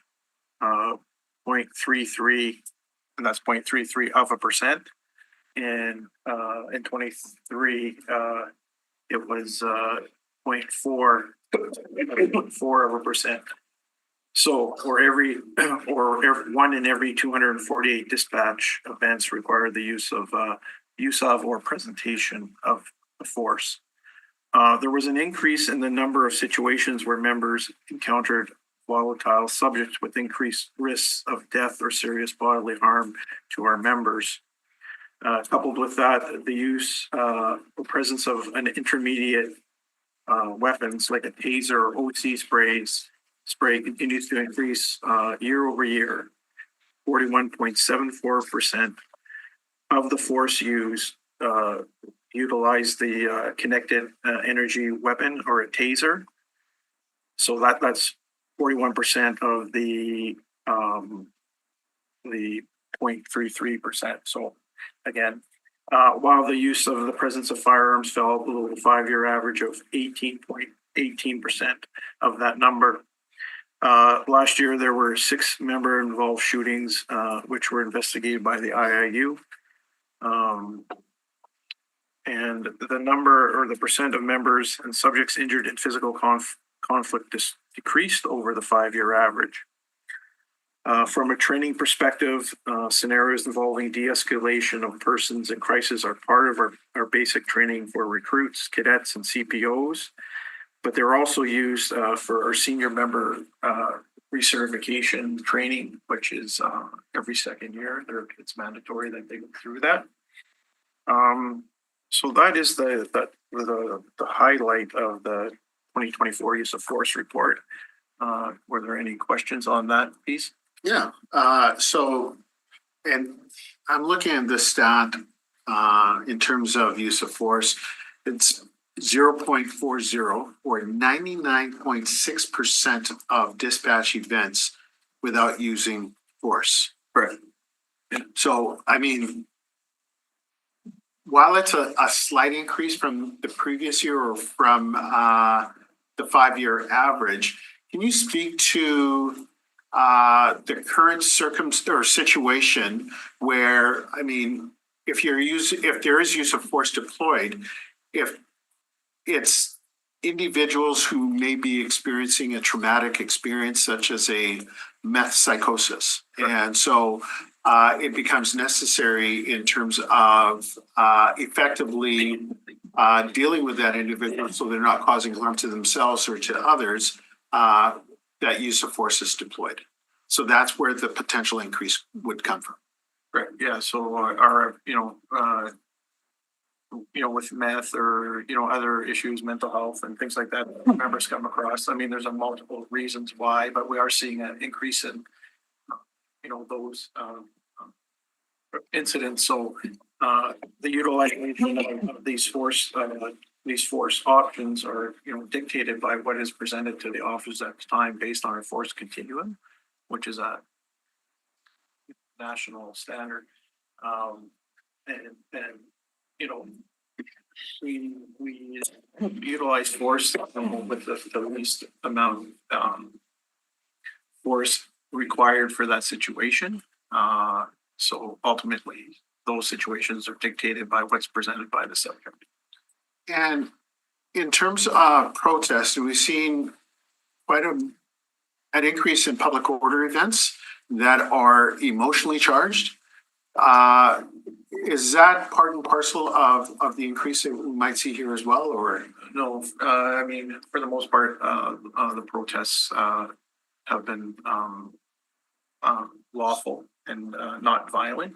0.33, and that's 0.33%. And in 23, it was 0.4%. So one in every 248 dispatch events require the use of or presentation of the force. There was an increase in the number of situations where members encountered volatile subjects with increased risks of death or serious bodily harm to our members. Coupled with that, the use or presence of an intermediate weapons like a taser or OC spray continues to increase year over year. 41.74% of the force used utilize the connected energy weapon or a taser. So that's 41% of the 0.33%. So again, while the use of the presence of firearms fell below the 5-year average of 18.18% of that number. Last year, there were 6 member-involved shootings, which were investigated by the IIU. And the number or the percent of members and subjects injured in physical conflict decreased over the 5-year average. From a training perspective, scenarios involving de-escalation of persons in crisis are part of our basic training for recruits, cadets, and CPOs. but they're also used for our senior member recertification training, which is every second year. It's mandatory that they go through that. So that is the highlight of the 2024 use of force report. Were there any questions on that piece? Yeah, so, and I'm looking at this stat, in terms of use of force, it's 0.40 or 99.6% of dispatch events without using force. Correct. So, I mean, while it's a slight increase from the previous year or from, the 5-year average, can you speak to the current situation where, I mean, if there is use of force deployed, if it's individuals who may be experiencing a traumatic experience such as a meth psychosis. And so it becomes necessary in terms of effectively dealing with that individual so they're not causing harm to themselves or to others, that use of force is deployed. So that's where the potential increase would come from. Right. Yeah. So our, with meth or, other issues, mental health and things like that, members come across. I mean, there's a multiple reasons why, but we are seeing an increase in, those incidents. So the utilization of these force options are, dictated by what is presented to the officers at the time based on our force continuum, which is a national standard. We utilize force with the least amount force required for that situation. So ultimately, those situations are dictated by what's presented by the subcommittee. And in terms of protests, we've seen quite an increase in public order events that are emotionally charged. Is that part and parcel of the increase that we might see here as well, or? No, I mean, for the most part, the protests have been lawful and not violent.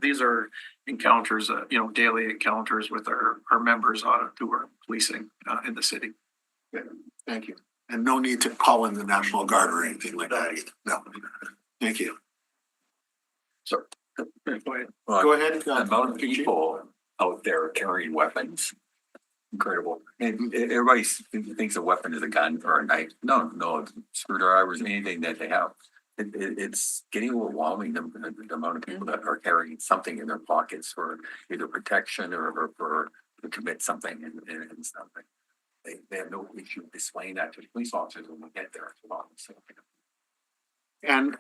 These are encounters, daily encounters with our members who are policing in the city. Yeah, thank you. And no need to call in the National Guard or anything like that either. No. Thank you. So, go ahead. Go ahead. The amount of people out there carrying weapons, incredible. And everybody thinks a weapon is a gun or a knife. No, screwdrivers, anything that they have. It's getting overwhelming, the amount of people that are carrying something in their pockets for either protection or to commit something and something. They have no issue displaying that to the police officers when we get there as well. So, And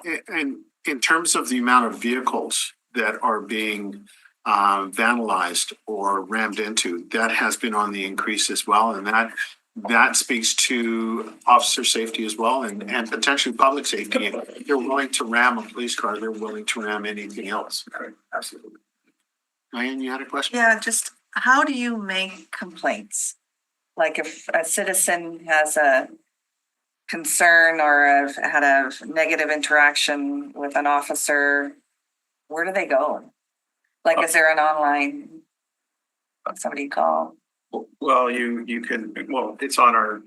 in terms of the amount of vehicles that are being vandalized or rammed into, that has been on the increase as well. And that speaks to officer safety as well and potentially public safety. If they're willing to ram a police car, they're willing to ram anything else. Absolutely. Diane, you had a question? Yeah, just how do you make complaints? Like if a citizen has a concern or had a negative interaction with an officer, where do they go? Like, is there an online somebody call? Well, you can, it's on our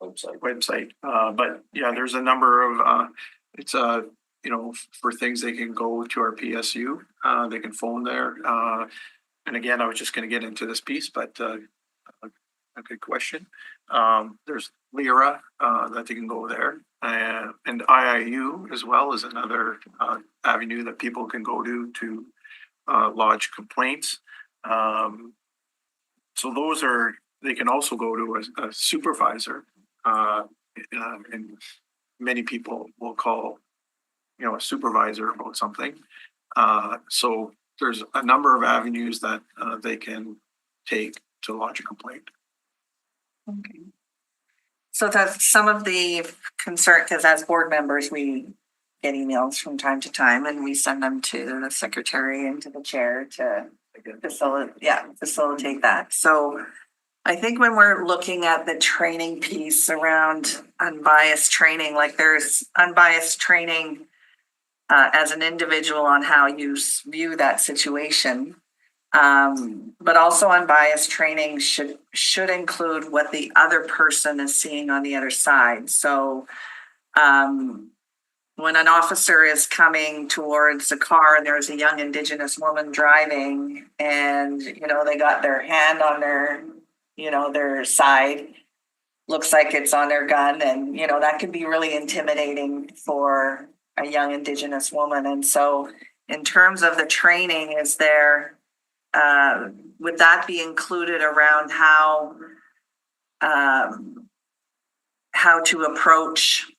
website. But yeah, there's a number of, it's for things they can go to our PSU, they can phone there. And again, I was just going to get into this piece, but a good question. There's LIRA that they can go there, and IIU as well is another avenue that people can go to lodge complaints. So they can also go to a supervisor, and many people will call, a supervisor about something. So there's a number of avenues that they can take to lodge a complaint. Okay. So that's some of the concern, because as board members, we get emails from time to time and we send them to the secretary and to the chair to facilitate that. So I think when we're looking at the training piece around unbiased training, like there's unbiased training as an individual on how you view that situation. But also unbiased training should include what the other person is seeing on the other side. So when an officer is coming towards a car and there's a young Indigenous woman driving and, you know, they got their hand on their, you know, their side, looks like it's on their gun, and, you know, that can be really intimidating for a young Indigenous woman. And so in terms of the training, is there, would that be included around how to approach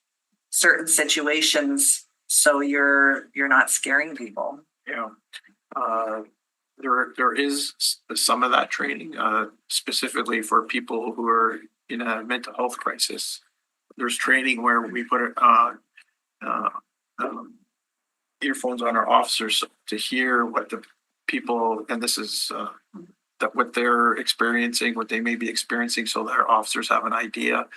certain situations so you're not scaring people? Yeah. There is some of that training, specifically for people who are in a mental health crisis. There's training where we put earphones on our officers to hear what the people, and this is that what they're experiencing, what they may be experiencing, so that our officers have an idea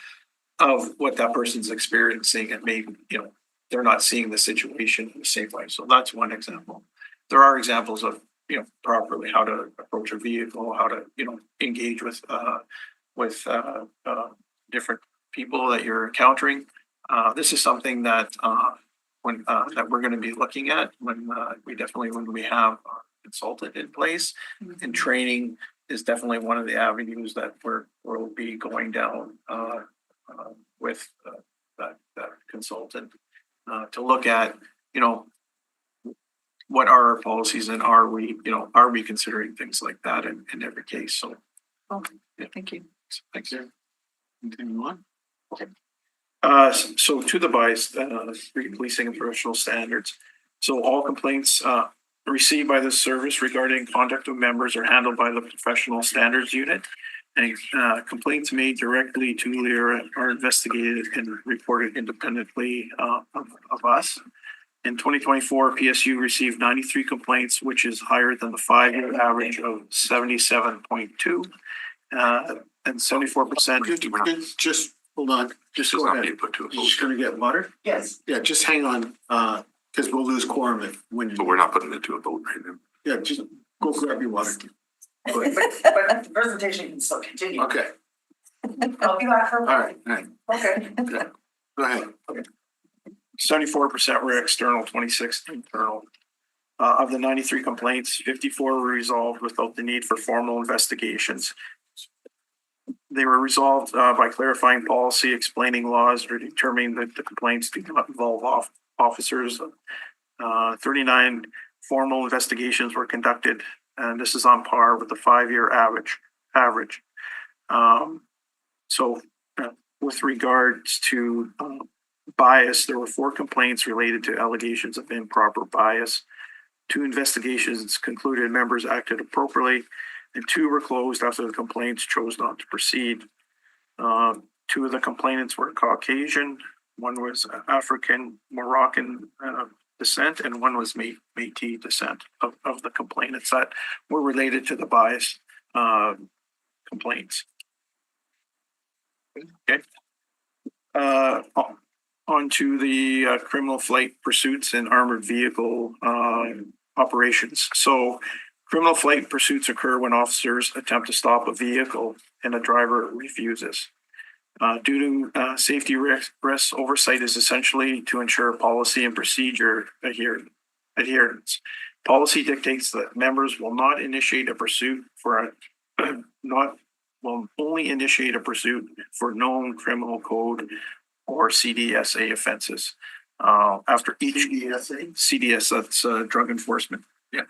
of what that person's experiencing, and maybe, you know, they're not seeing the situation in the same way. So that's one example. There are examples of, you know, properly how to approach a vehicle, how to, you know, engage with different people that you're encountering. This is something that that we're going to be looking at when we have our consultant in place, and training is definitely one of the avenues that we'll be going down with that consultant to look at, you know, what are our policies, and are we considering things like that in every case? So, Yeah, thank you. thanks. Continue on. Okay. So to the bias, policing and professional standards. So all complaints received by the service regarding conduct of members are handled by the professional standards unit, and complaints made directly to Lyra are investigated and reported independently of us. In 2024, PSU received 93 complaints, which is higher than the 5-year average of 77.2, and 74%. Just hold on, just Does go not ahead. be put to a You're vote, just gonna get water? Yes. Yeah, just hang on, because we'll lose quorum when but we're not putting it to a vote right now. yeah, just go grab your water. But the presentation can still continue. Okay, I'll be back for. all right, Okay. go ahead. 74% were external, 26 internal. Of the 93 complaints, 54 were resolved without the need for formal investigations. They were resolved by clarifying policy, explaining laws, or determining that the complaints do not involve officers. 39 formal investigations were conducted, and this is on par with the 5-year average. So with regards to bias, there were 4 complaints related to allegations of improper bias. 2 investigations concluded members acted appropriately, and 2 were closed after the complaints chose not to proceed. 2 of the complainants were Caucasian, 1 was African Moroccan descent, and 1 was Métis descent of the complainants that were related to the bias complaints. Okay. On to the criminal flight pursuits and armored vehicle operations. So criminal flight pursuits occur when officers attempt to stop a vehicle and a driver refuses. Due to safety risks, oversight is essentially to ensure policy and procedure adherence. Policy dictates that members will not initiate a pursuit will only initiate a pursuit for known criminal code or CDSA offenses. After each CDS, that's drug enforcement. Yeah.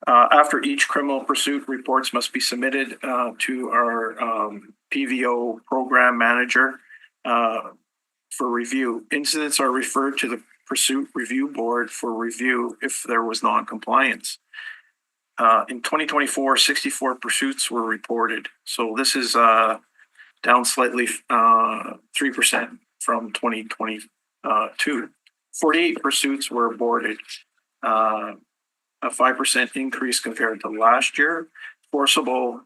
After each criminal pursuit, reports must be submitted to our PVO program manager for review. Incidents are referred to the pursuit review board for review if there was non-compliance. In 2024, 64 pursuits were reported. So this is down slightly 3% from 2022. 48 pursuits were aborted, a 5% increase compared to last year. Forcible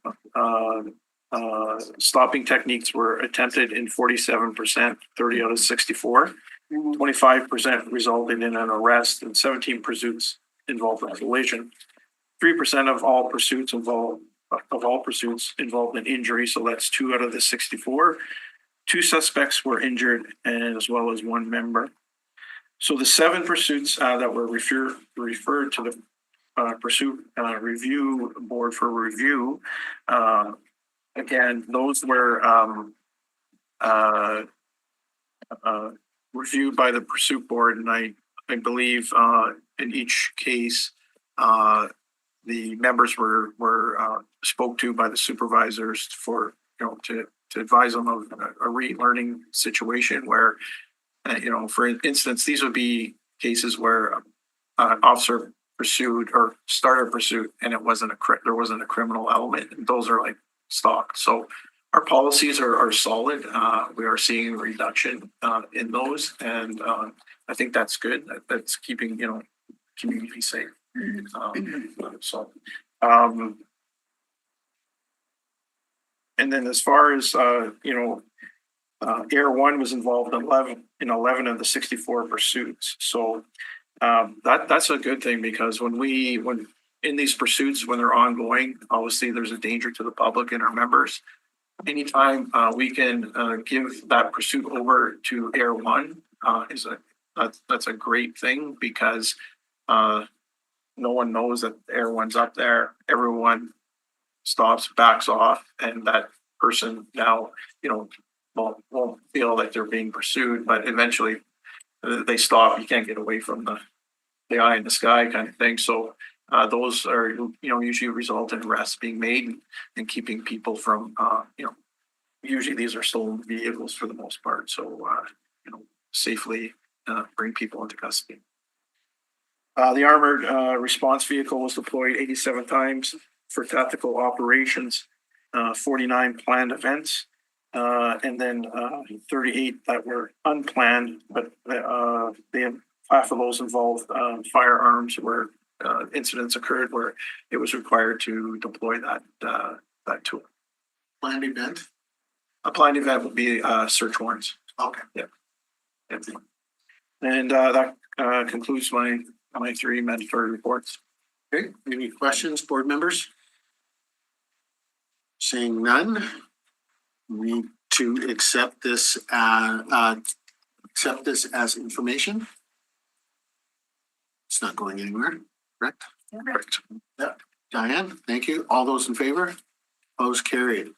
Stopping techniques were attempted in 47%, 30 out of 64. 25% resulted in an arrest and 17 pursuits involved in collision. 3% of all pursuits involved in injury, so that's 2 out of the 64. 2 suspects were injured, and as well as 1 member. So the 7 pursuits that were referred to the pursuit review board for review. Again, those were reviewed by the pursuit board, and I believe in each case the members were spoke to by the supervisors for to advise them of a relearning situation where for instance these would be cases where an officer pursued or started a pursuit and there wasn't a criminal element, and those are like stock. So our policies are solid. We are seeing a reduction in those, and I think that's good. That's keeping community safe. And then as far as Air One was involved in 11 of the 64 pursuits. So that's a good thing, because when in these pursuits, when they're ongoing, obviously there's a danger to the public and our members. Anytime we can give that pursuit over to Air One that's a great thing, because no one knows that Air One's up there. Everyone stops, backs off, and that person now won't feel like they're being pursued, but eventually they stop. You can't get away from the eye in the sky kind of thing. So those are usually result in arrests being made and keeping people from usually these are stolen vehicles for the most part, so safely bring people into custody. The armored response vehicle was deployed 87 times for tactical operations, 49 planned events, and then 38 that were unplanned, but half of those involved firearms where incidents occurred where it was required to deploy that tool. Planned event? A planned event would be search warrants. Okay. Yeah. And that concludes my 3 mandatory reports. Okay, any questions, board members? Seeing none, we need to accept this as information. It's not going anywhere, correct? Correct. Yeah. Diane, thank you. All those in favor? Opposed, carried.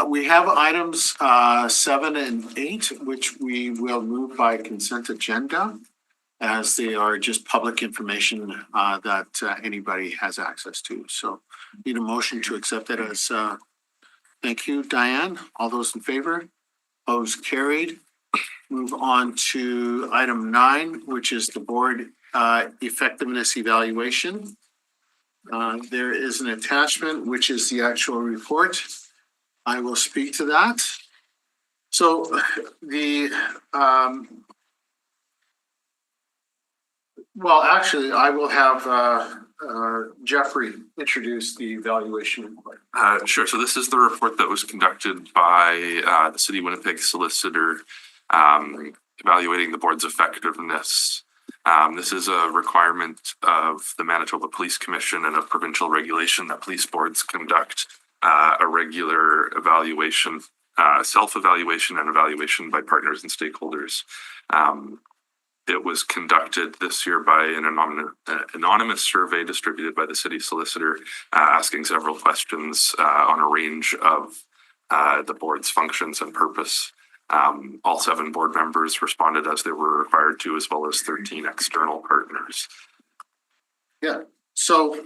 We have items 7 and 8, which we will move by consent agenda, as they are just public information that anybody has access to. So need a motion to accept it as, thank you, Diane. All those in favor? Opposed, carried. Move on to item 9, which is the board effectiveness evaluation. There is an attachment, which is the actual report. I will speak to that. So well, actually, I will have Jeffrey introduce the evaluation report. Sure. So this is the report that was conducted by the City of Winnipeg solicitor evaluating the board's effectiveness. This is a requirement of the Manitoba Police Commission and of provincial regulation that police boards conduct a regular evaluation, self-evaluation and evaluation by partners and stakeholders. It was conducted this year by an anonymous survey distributed by the city solicitor, asking several questions on a range of the board's functions and purpose. All 7 board members responded as they were required to, as well as 13 external partners. Yeah, so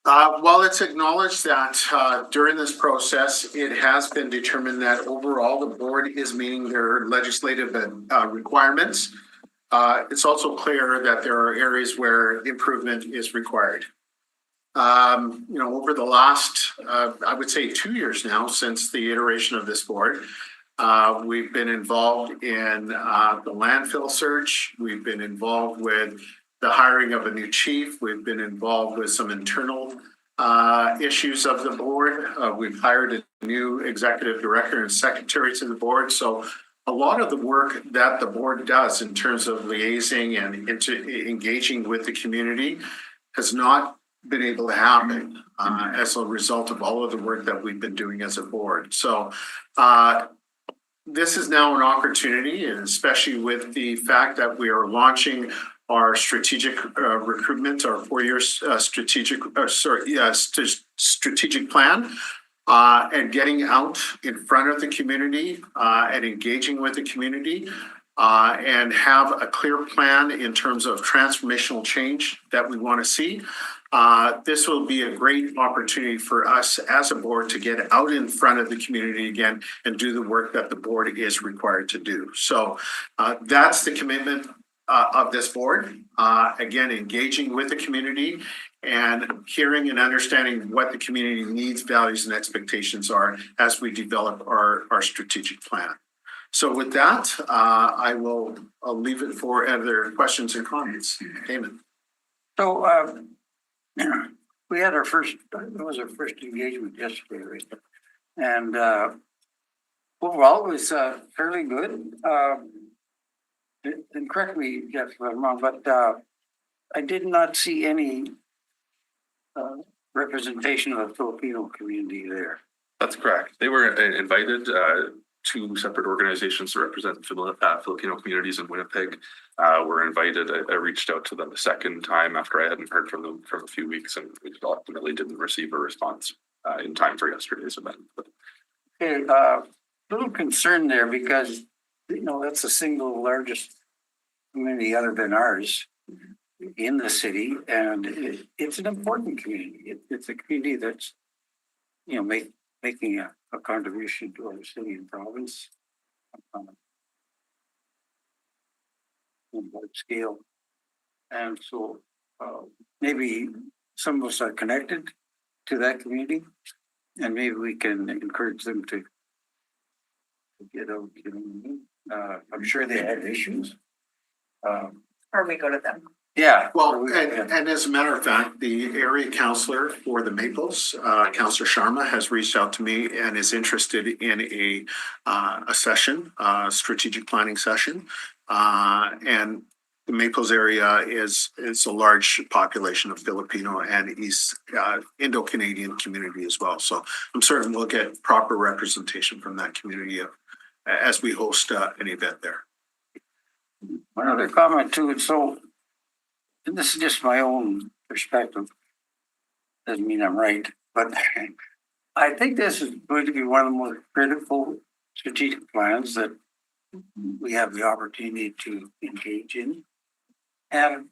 while it's acknowledged that during this process, it has been determined that overall the board is meeting their legislative requirements, it's also clear that there are areas where improvement is required. Over the last, I would say 2 years now, since the iteration of this board, we've been involved in the landfill search. We've been involved with the hiring of a new chief. We've been involved with some internal issues of the board. We've hired a new executive director and secretary to the board. So a lot of the work that the board does in terms of liaising and engaging with the community has not been able to happen as a result of all of the work that we've been doing as a board. So this is now an opportunity, and especially with the fact that we are launching our strategic recruitment, our 4-year strategic plan, and getting out in front of the community and engaging with the community, and have a clear plan in terms of transformational change that we want to see. This will be a great opportunity for us as a board to get out in front of the community again and do the work that the board is required to do. So that's the commitment of this board. Again, engaging with the community and hearing and understanding what the community needs, values, and expectations are as we develop our strategic plan. So with that, I'll leave it for other questions and comments. Damon. So we had our first, it was our first engagement yesterday, right? And overall, it was fairly good. And correct me, Jeff, if I'm wrong, but I did not see any representation of the Filipino community there. That's correct. They were invited, two separate organizations to represent Filipino communities in Winnipeg were invited. I reached out to them a second time after I hadn't heard from them for a few weeks, and we ultimately didn't receive a response in time for yesterday's event. Okay, little concern there because, you know, that's the single largest community other than ours in the city, and it's an important community. It's a community that's, you know, making a contribution to our city and province on a large scale. And so maybe some of us are connected to that community, and maybe we can encourage them to get out. I'm sure they have issues. Or we go to them. Yeah. Well, and as a matter of fact, the area counselor for the Maples, Counselor Sharma, has reached out to me and is interested in a session, strategic planning session. And the Maples area is a large population of Filipino and East Indo-Canadian community as well. So I'm certain we'll get proper representation from that community as we host an event there. One other comment too, so, and this is just my own perspective, doesn't mean I'm right, but I think this is going to be one of the most critical strategic plans that we have the opportunity to engage in. And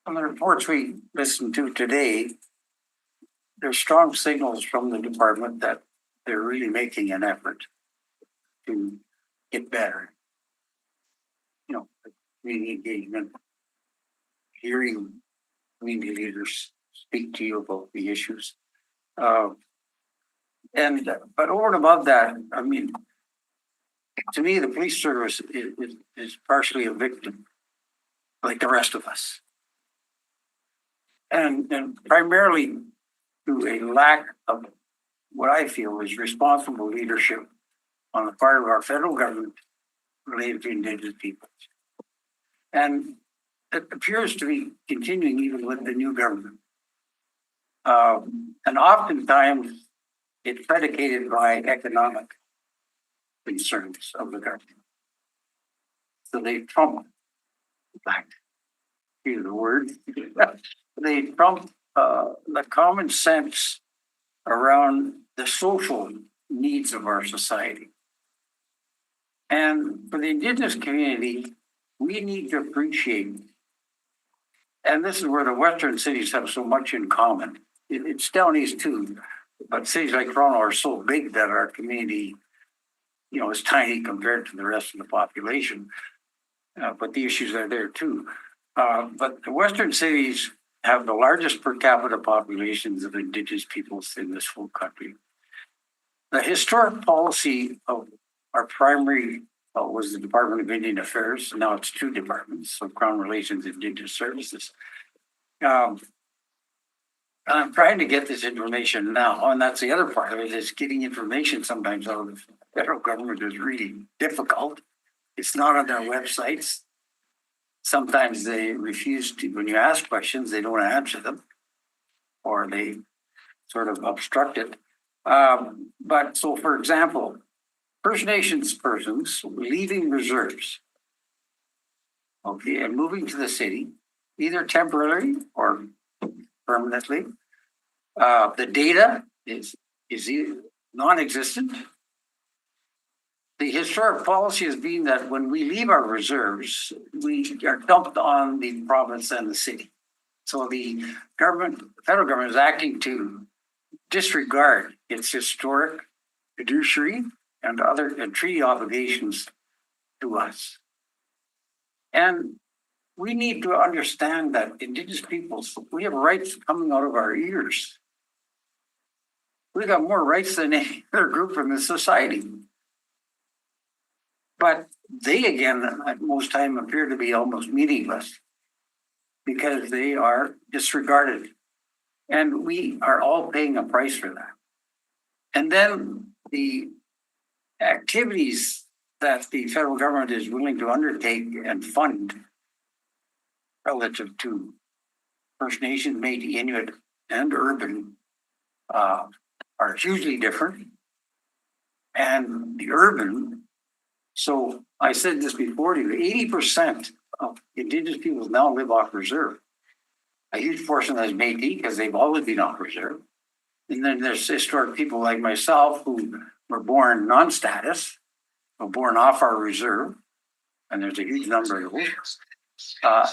from the reports we listened to today, there's strong signals from the department that they're really making an effort to get better. You know, community engagement, hearing community leaders speak to you about the issues. But over and above that, I mean, to me, the police service is partially a victim, like the rest of us. And primarily to a lack of what I feel is responsible leadership on the part of our federal government related to Indigenous peoples. And it appears to be continuing even with the new government. And oftentimes it's predicated by economic concerns of the government. So they trump, in fact, use the word, they trump the common sense around the social needs of our society. And for the Indigenous community, we need to appreciate, and this is where the Western cities have so much in common. It's down east too, but cities like Toronto are so big that our community, you know, is tiny compared to the rest of the population. But the issues are there too. But the Western cities have the largest per capita populations of Indigenous peoples in this whole country. The historic policy of our primary was the Department of Indian Affairs. Now it's two departments, so Crown Relations and Indigenous Services. And I'm trying to get this information now, and that's the other part of it, is getting information sometimes out of the federal government is really difficult. It's not on their websites. Sometimes they refuse to, when you ask questions, they don't answer them. Or they sort of obstruct it. But so for example, First Nations persons leaving reserves. Okay, and moving to the city, either temporarily or permanently. The data is non-existent. The historic policy has been that when we leave our reserves, we are dumped on the province and the city. So the federal government is acting to disregard its historic, fiduciary, and other treaty obligations to us. And we need to understand that Indigenous peoples, we have rights coming out of our ears. We got more rights than any other group in the society. But they, again, at most time appear to be almost meaningless because they are disregarded. And we are all paying a price for that. And then the activities that the federal government is willing to undertake and fund relative to First Nations, Métis, Inuit, and urban are hugely different. And the urban, so I said this before to you, 80% of Indigenous people now live off reserve. A huge portion of that is Métis because they've always been off reserve. And then there's historic people like myself who were born non-status, were born off our reserve. And there's a huge number of those.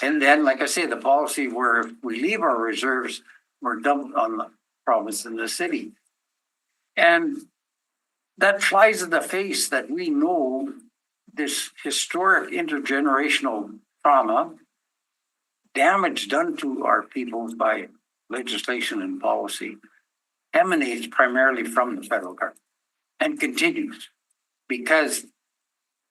And then, like I say, the policy where if we leave our reserves, we're dumped on the province and the city. And that flies in the face that we know this historic intergenerational trauma, damage done to our people by legislation and policy, emanates primarily from the federal government and continues because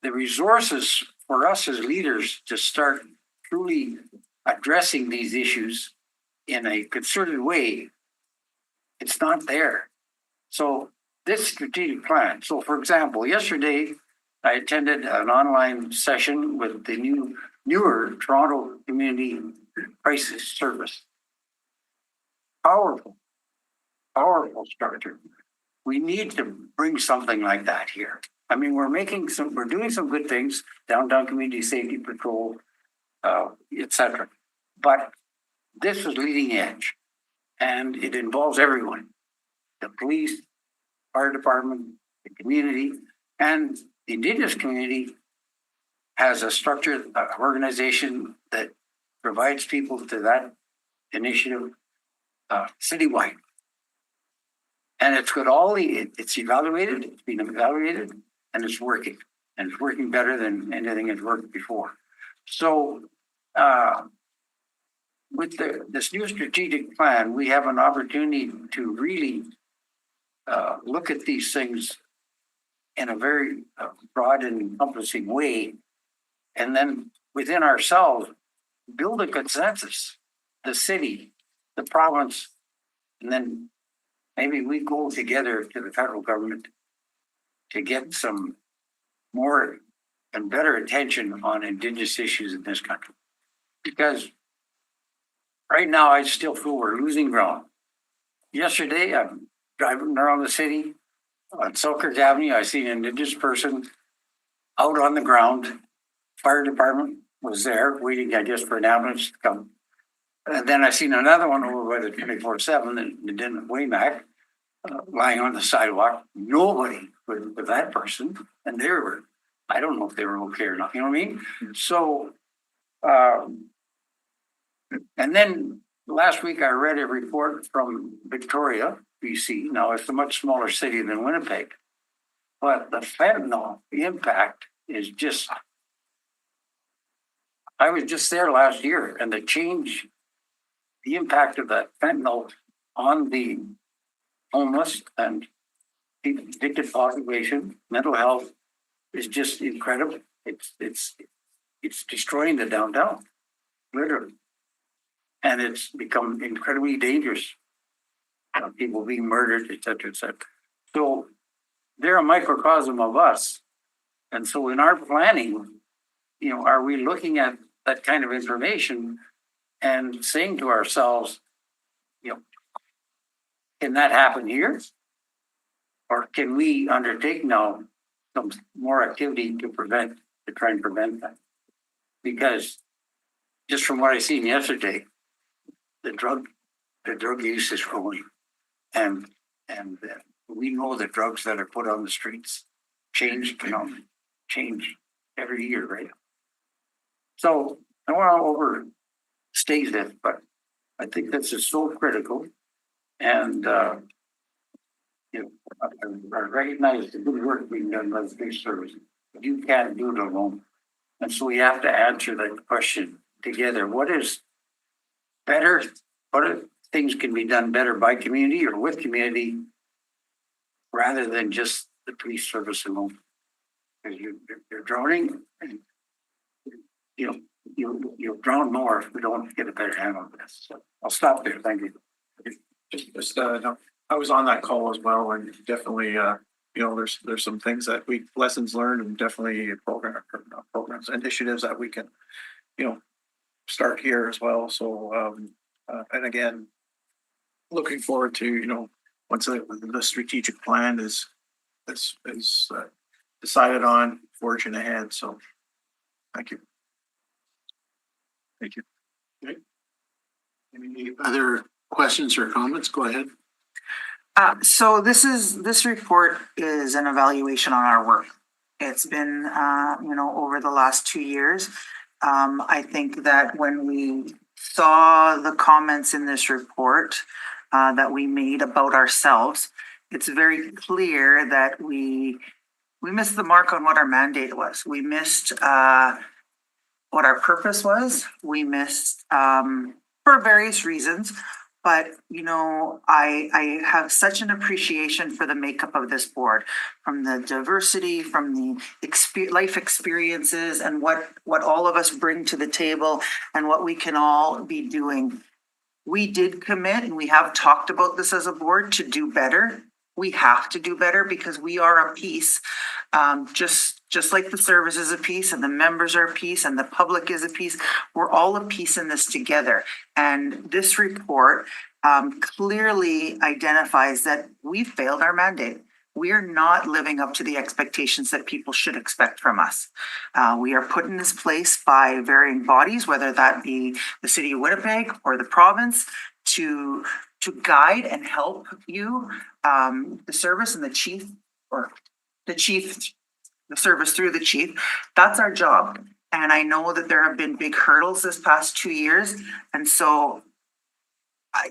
the resources for us as leaders to start truly addressing these issues in a concerted way, it's not there. So this strategic plan, so for example, yesterday I attended an online session with the newer Toronto Community Crisis Service. Powerful structure. We need to bring something like that here. I mean, we're doing some good things, downtown community safety patrol, etc. But this is leading edge, and it involves everyone: the police, fire department, the community, and the Indigenous community has a structured organization that provides people to that initiative citywide. And it's got it's evaluated, it's been evaluated, and it's working. And it's working better than anything that's worked before. So with this new strategic plan, we have an opportunity to really look at these things in a very broad and encompassing way. And then within ourselves, build a consensus, the city, the province, and then maybe we go together to the federal government to get some more and better attention on Indigenous issues in this country. Because right now, I still feel we're losing ground. Yesterday, I'm driving around the city on Selkirk Avenue. I see an Indigenous person out on the ground. Fire department was there waiting, I guess, for an ambulance to come. And then I seen another one over by the 24/7 that didn't Waymack, lying on the sidewalk. Nobody with that person, and they were, I don't know if they were okay or not. You know what I mean? So, and then last week I read a report from Victoria, BC. Now it's a much smaller city than Winnipeg, but the fentanyl impact is just. I was just there last year, and the impact of that fentanyl on the homeless and addicted population, mental health, is just incredible. It's destroying the downtown, literally, and it's become incredibly dangerous people being murdered, et cetera, et cetera. So they're a microcosm of us. And so in our planning, you know, are we looking at that kind of information and saying to ourselves, you know, can that happen here? Or can we undertake now some more activity to try and prevent that? Because just from what I seen yesterday, the drug use is growing. And we know the drugs that are put on the streets change every year, right? So I don't want to overstate this, but I think this is so critical. And you know, I recognize the good work being done by the police service, but you can't do it alone. And so we have to answer that question together. What is better? What are things can be done better by community or with community rather than just the police service alone? Because you're drowning, and you'll drown more if we don't get a better handle on this. So I'll stop there. Thank you. No, I was on that call as well, and definitely, you know, there's some things that lessons learned, and definitely programs, initiatives that we can, you know, start here as well. So, and again, looking forward to, you know, once the strategic plan is decided on, forging ahead. So, thank you. Thank you. Any other questions or comments? Go ahead. So this report is an evaluation on our work. It's been, you know, over the last 2 years. I think that when we saw the comments in this report that we made about ourselves, it's very clear that we missed the mark on what our mandate was. We missed what our purpose was. We missed for various reasons. But, you know, I have such an appreciation for the makeup of this board, from the diversity, from the life experiences, and what all of us bring to the table and what we can all be doing. We did commit, and we have talked about this as a board, to do better. We have to do better because we are a piece, just like the service is a piece and the members are a piece and the public is a piece. We're all a piece in this together. And this report clearly identifies that we failed our mandate. We're not living up to the expectations that people should expect from us. We are put in this place by varying bodies, whether that be the city of Winnipeg or the province, to guide and help you, the service and the chief, or the service through the chief. That's our job. And I know that there have been big hurdles this past 2 years. And so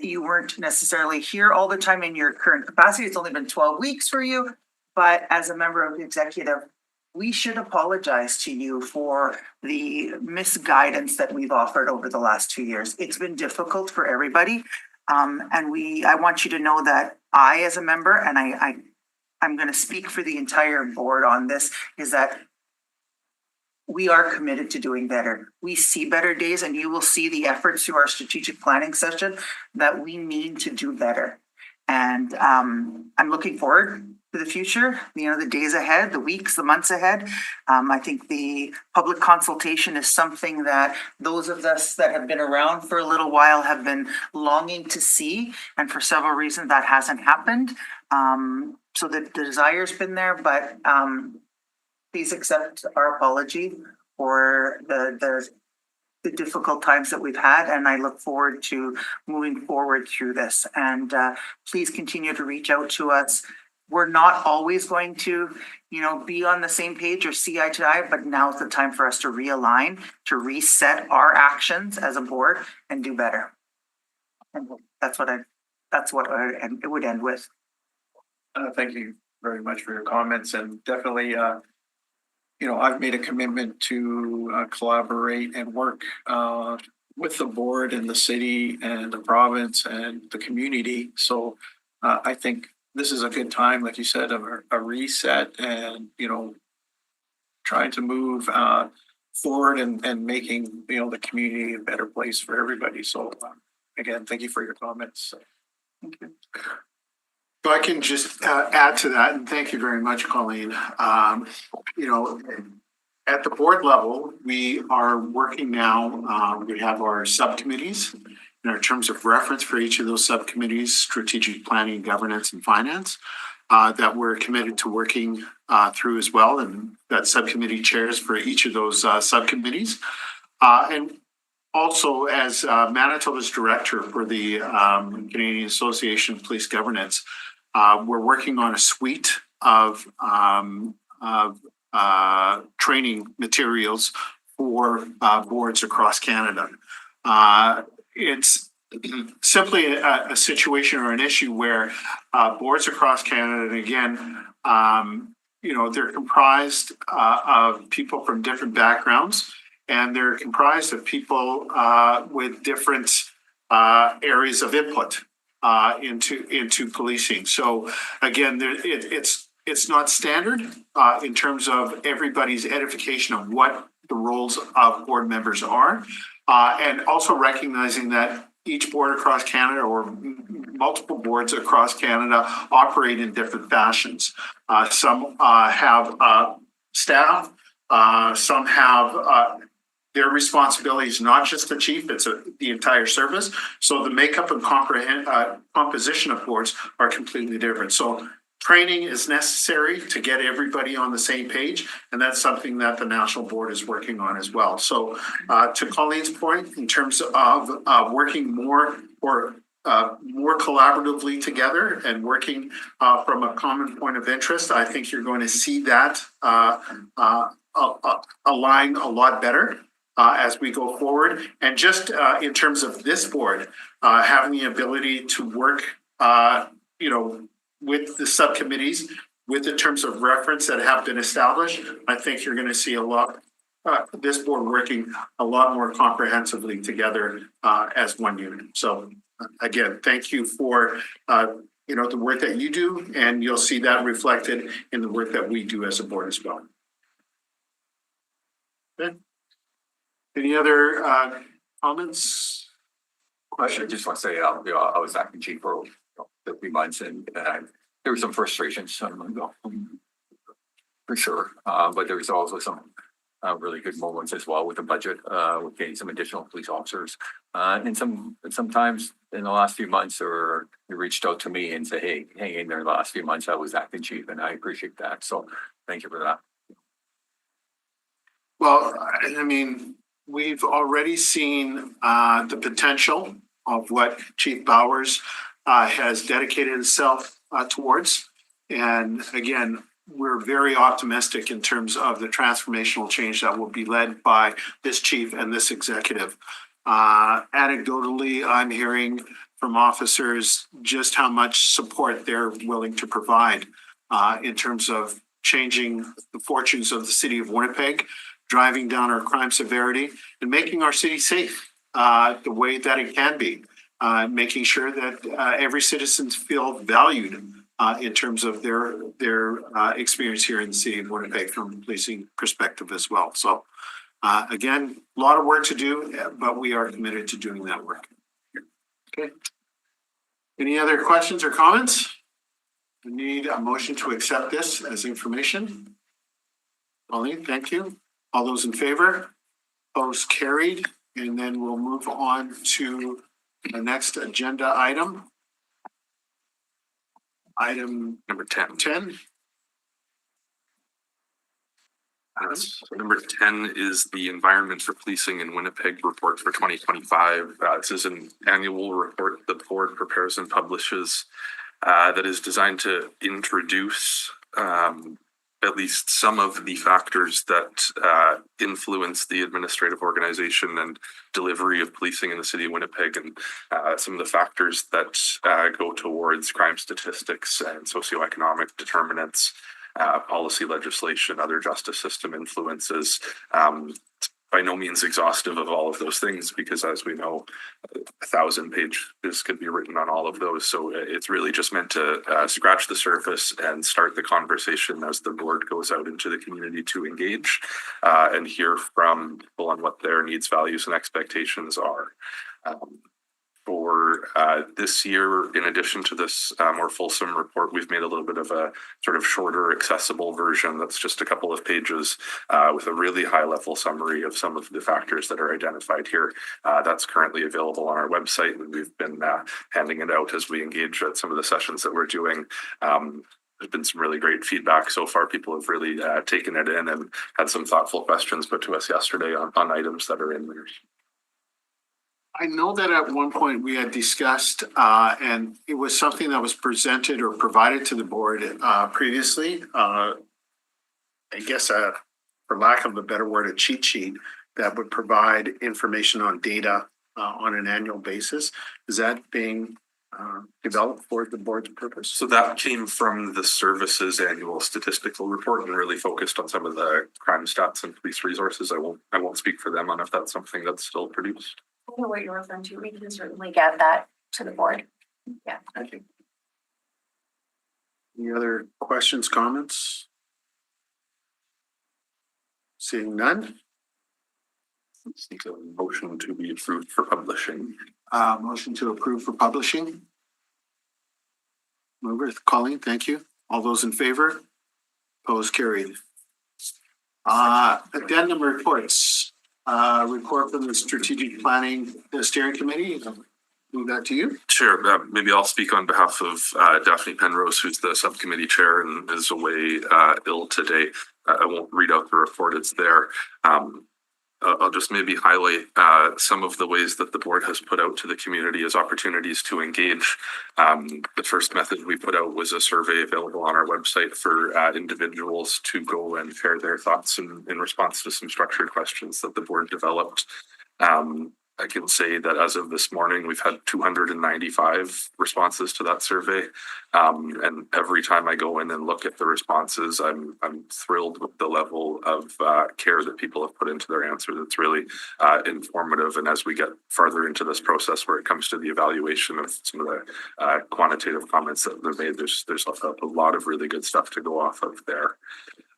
you weren't necessarily here all the time in your current capacity. It's only been 12 weeks for you. But as a member of the executive, we should apologize to you for the misguidance that we've offered over the last 2 years. It's been difficult for everybody. And I want you to know that I, as a member, and I'm going to speak for the entire board on this, is that we are committed to doing better. We see better days, and you will see the efforts through our strategic planning session that we need to do better. And I'm looking forward to the future, you know, the days ahead, the weeks, the months ahead. I think the public consultation is something that those of us that have been around for a little while have been longing to see. And for several reasons that hasn't happened. So the desire's been there, but please accept our apology for the difficult times that we've had, and I look forward to moving forward through this. And please continue to reach out to us. We're not always going to, you know, be on the same page or see eye to eye, but now's the time for us to realign, to reset our actions as a board and do better. And that's what it would end with. Thank you very much for your comments, and definitely, you know, I've made a commitment to collaborate and work with the board and the city and the province and the community. So I think this is a good time, like you said, of a reset, and, you know, trying to move forward and making, you know, the community a better place for everybody. So again, thank you for your comments. Thank you. If I can just add to that, and thank you very much, Colleen. You know, at the board level, we are working now, we have our subcommittees in our terms of reference for each of those subcommittees, strategic planning, governance, and finance, that we're committed to working through as well, and that subcommittee chairs for each of those subcommittees. And also, as Manitoba's director for the Canadian Association of Police Governance, we're working on a suite of training materials for boards across Canada. It's simply a situation or an issue where boards across Canada, and again, you know, they're comprised of people from different backgrounds, and they're comprised of people with different areas of input into policing. So again, it's not standard in terms of everybody's edification of what the roles of board members are, and also recognizing that each board across Canada or multiple boards across Canada operate in different fashions. Some have staff, some have their responsibility is not just the chief, it's the entire service. So the makeup and composition of boards are completely different. So training is necessary to get everybody on the same page, and that's something that the national board is working on as well. So to Colleen's point, in terms of working more collaboratively together and working from a common point of interest, I think you're going to see that align a lot better as we go forward. And just in terms of this board, having the ability to work, you know, with the subcommittees, with the terms of reference that have been established, I think you're going to see a lot, this board working a lot more comprehensively together as one unit. So again, thank you for, you know, the work that you do, and you'll see that reflected in the work that we do as a board as well. Okay. Any other comments? I just want to say, you know, I was acting chief for 50 months, and there were some frustrations, for sure. But there was also some really good moments as well with the budget, with getting some additional police officers. And sometimes in the last few months, or you reached out to me and said, "Hey, hang in there." The last few months, I was acting chief, and I appreciate that. So thank you for that. Well, I mean, we've already seen the potential of what Chief Bowers has dedicated himself towards. And again, we're very optimistic in terms of the transformational change that will be led by this chief and this executive. Anecdotally, I'm hearing from officers just how much support they're willing to provide in terms of changing the fortunes of the city of Winnipeg, driving down our crime severity, and making our city safe the way that it can be, making sure that every citizen feels valued in terms of their experience here in the city of Winnipeg from a policing perspective as well. So again, a lot of work to do, but we are committed to doing that work. Okay. Any other questions or comments? We need a motion to accept this as information. Colleen, thank you. All those in favor? Opposed, carried. And then we'll move on to the next agenda item. Item Number 10. 10. So number 10 is the Environment for Policing in Winnipeg report for 2025. This is an annual report that the board prepares and publishes that is designed to introduce at least some of the factors that influence the administrative organization and delivery of policing in the city of Winnipeg, and some of the factors that go towards crime statistics and socioeconomic determinants, policy legislation, other justice system influences. It's by no means exhaustive of all of those things, because as we know, 1,000 pages could be written on all of those. So it's really just meant to scratch the surface and start the conversation as the board goes out into the community to engage and hear from people on what their needs, values, and expectations are. for this year, in addition to this more fulsome report, we've made a little bit of a sort of shorter, accessible version that's just a couple of pages with a really high-level summary of some of the factors that are identified here. That's currently available on our website, and we've been handing it out as we engage at some of the sessions that we're doing. There's been some really great feedback so far. People have really taken it in and had some thoughtful questions put to us yesterday on items that are in there. I know that at one point we had discussed, and it was something that was presented or provided to the board previously. I guess, for lack of a better word, a cheat sheet that would provide information on data on an annual basis. Is that being developed for the board's purpose? So that came from the services annual statistical report and really focused on some of the crime stats and police resources. I won't speak for them on if that's something that's still produced. I know what you're referring to. We can certainly get that to the board. Yeah. Thank you. Any other questions, comments? Seeing none, Seek a motion to be approved for publishing. motion to approve for publishing. Mover, Colleen, thank you. All those in favor? Opposed, carried. Addendum reports. Report from the strategic planning steering committee. Move that to you. Sure. Maybe I'll speak on behalf of Daphne Penrose, who's the subcommittee chair and is away ill today. I won't read out the report. It's there. I'll just maybe highlight some of the ways that the board has put out to the community as opportunities to engage. The first method we put out was a survey available on our website for individuals to go and share their thoughts in response to some structured questions that the board developed. I can say that as of this morning, we've had 295 responses to that survey. And every time I go in and look at the responses, I'm thrilled with the level of care that people have put into their answer. That's really informative. And as we get farther into this process, where it comes to the evaluation of some of the quantitative comments that they've made, there's a lot of really good stuff to go off of there.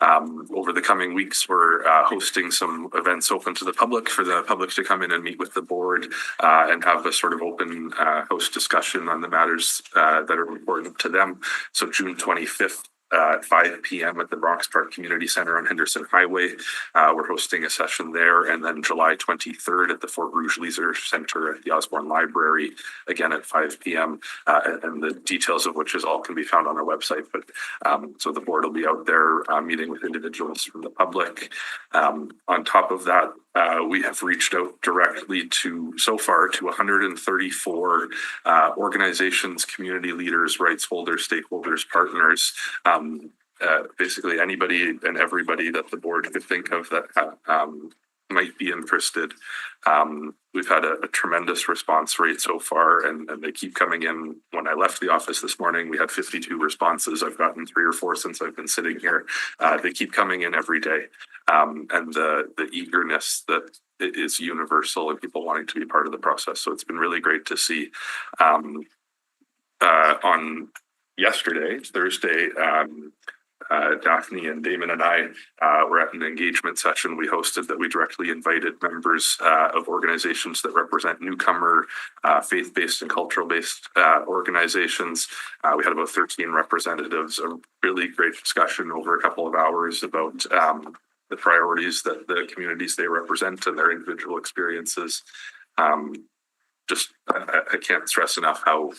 Over the coming weeks, we're hosting some events open to the public for the public to come in and meet with the board and have a sort of open host discussion on the matters that are important to them. So June 25th at 5 p.m. at the Bronx Park Community Center on Henderson Highway. We're hosting a session there. And then July 23rd at the Fort Rouge Leisure Center at the Osborne Library, again at 5 p.m. And the details of which is all can be found on our website. But so the board will be out there meeting with individuals from the public. On top of that, we have reached out directly so far to 134 organizations, community leaders, rights holders, stakeholders, partners, basically anybody and everybody that the board could think of that might be interested. We've had a tremendous response rate so far, and they keep coming in. When I left the office this morning, we had 52 responses. I've gotten 3 or 4 since I've been sitting here. They keep coming in every day. And the eagerness that is universal and people wanting to be part of the process. So it's been really great to see. On yesterday, Thursday, Daphne and Damon and I were at an engagement session we hosted that we directly invited members of organizations that represent newcomer faith-based and cultural-based organizations. We had about 13 representatives, a really great discussion over a couple of hours about the priorities that the communities they represent and their individual experiences. I can't stress enough how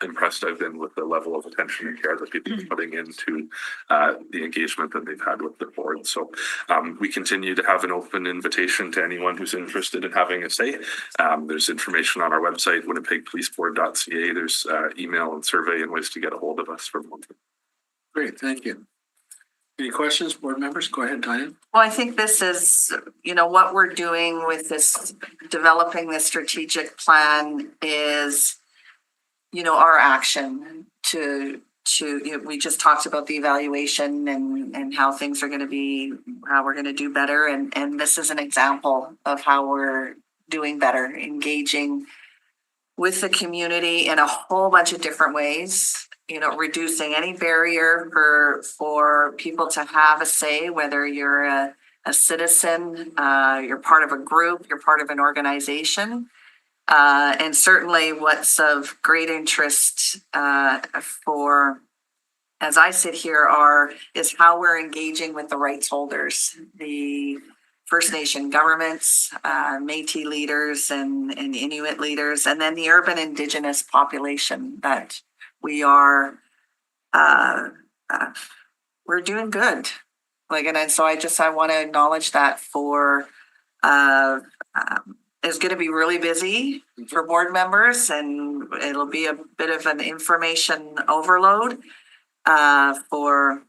impressed I've been with the level of attention and care that people are putting into the engagement that they've had with the board. So we continue to have an open invitation to anyone who's interested in having a say. There's information on our website, winnipegpoliceboard.ca. There's email and survey and ways to get a hold of us from. Great, thank you. Any questions, board members? Go ahead, Diane. Well, I think this is, what we're doing with this, developing this strategic plan is, our action to we just talked about the evaluation and how things are going to be, how we're going to do better. And this is an example of how we're doing better, engaging with the community in a whole bunch of different ways, reducing any barrier for people to have a say, whether you're a citizen, you're part of a group, you're part of an organization. And certainly what's of great interest for, as I sit here, is how we're engaging with the rights holders, the First Nation governments, Métis leaders and Inuit leaders, and then the urban Indigenous population that we are, we're doing good. And so I want to acknowledge that for, it's going to be really busy for board members, and it'll be a bit of an information overload for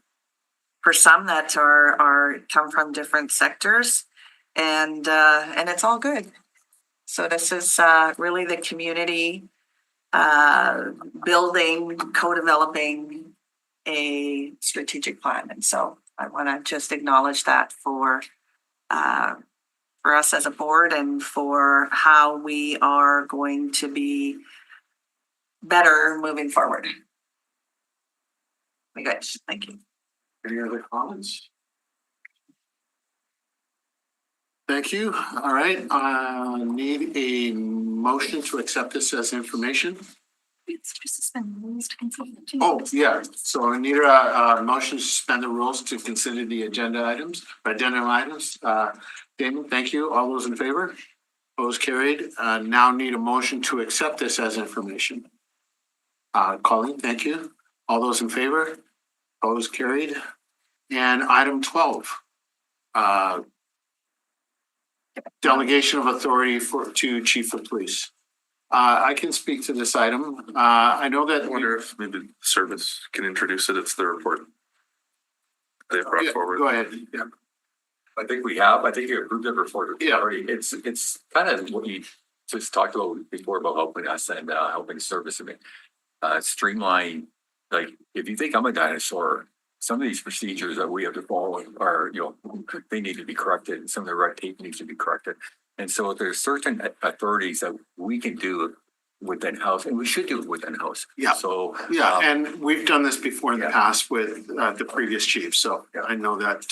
some that are come from different sectors, and it's all good. So this is really the community building, co-developing a strategic plan, and so I want to just acknowledge that for us as a board and for how we are going to be better moving forward. Very good. Thank you. Any other comments? Thank you. All right, need a motion to accept this as information. It's just suspend the rules to consider. Oh, yeah, so I need a motion to suspend the rules to consider the agenda items. Damon, thank you. All those in favor? Opposed, carried. Now need a motion to accept this as information. Colleen, thank you. All those in favor? Opposed, carried. And item 12. Delegation of authority to Chief of Police. I can speak to this item. I know that. I wonder if maybe the service can introduce it. It's their report. They brought forward. Go ahead. Yeah. I think you approved it before. Yeah. Already. It's kind of what you just talked about before about helping us and helping service. Streamline, like if you think I'm a dinosaur, some of these procedures that we have to follow are, they need to be corrected, and some of the red tape needs to be corrected. And so there's certain authorities that we can do within house, and we should do it within house. Yeah. So and we've done this before in the past with the previous chief, so I know that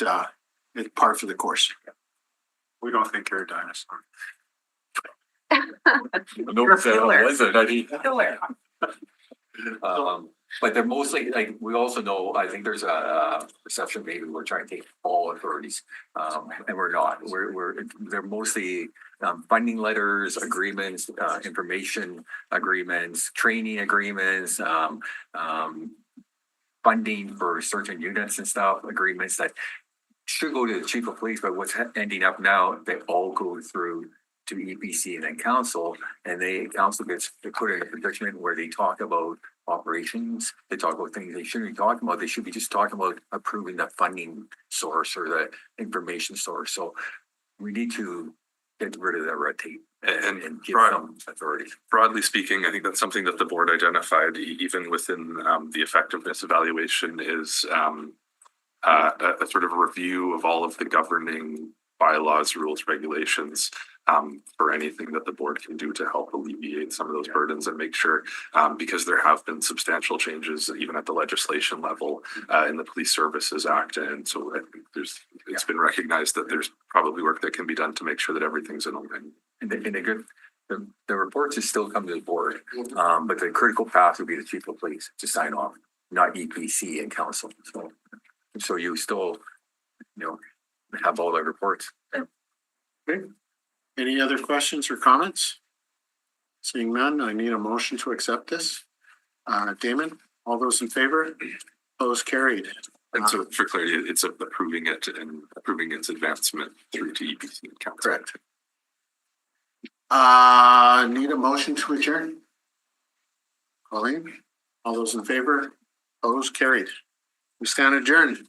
it's par for the course. We don't think you're a dinosaur. But they're mostly like, we also know, I think there's a perception maybe we're trying to take all authorities, and we're not. They're mostly funding letters, agreements, information agreements, training agreements, funding for certain units and stuff, agreements that should go to the chief of police, but what's ending up now, they all go through to EPC and then council, and council gets put in a predicament where they talk about operations, they talk about things they shouldn't be talking about. They should be just talking about approving the funding source or the information source. So we need to get rid of that red tape and give them authority. Broadly speaking, I think that's something that the board identified even within the effectiveness evaluation is a sort of review of all of the governing bylaws, rules, regulations, for anything that the board can do to help alleviate some of those burdens and make sure, because there have been substantial changes even at the legislation level in the Police Services Act. And so I think it's been recognized that there's probably work that can be done to make sure that everything's in line. And the reports is still come to the board, but the critical path would be the chief of police to sign off, not EPC and council. So you still, have all the reports. Okay. Any other questions or comments? Seeing none, I need a motion to accept this. Damon, all those in favor? Opposed, carried. And so for clarity, it's approving it and approving its advancement through to EPC and council. Correct. Need a motion to adjourn? Colleen, all those in favor? Opposed, carried. We stand adjourned.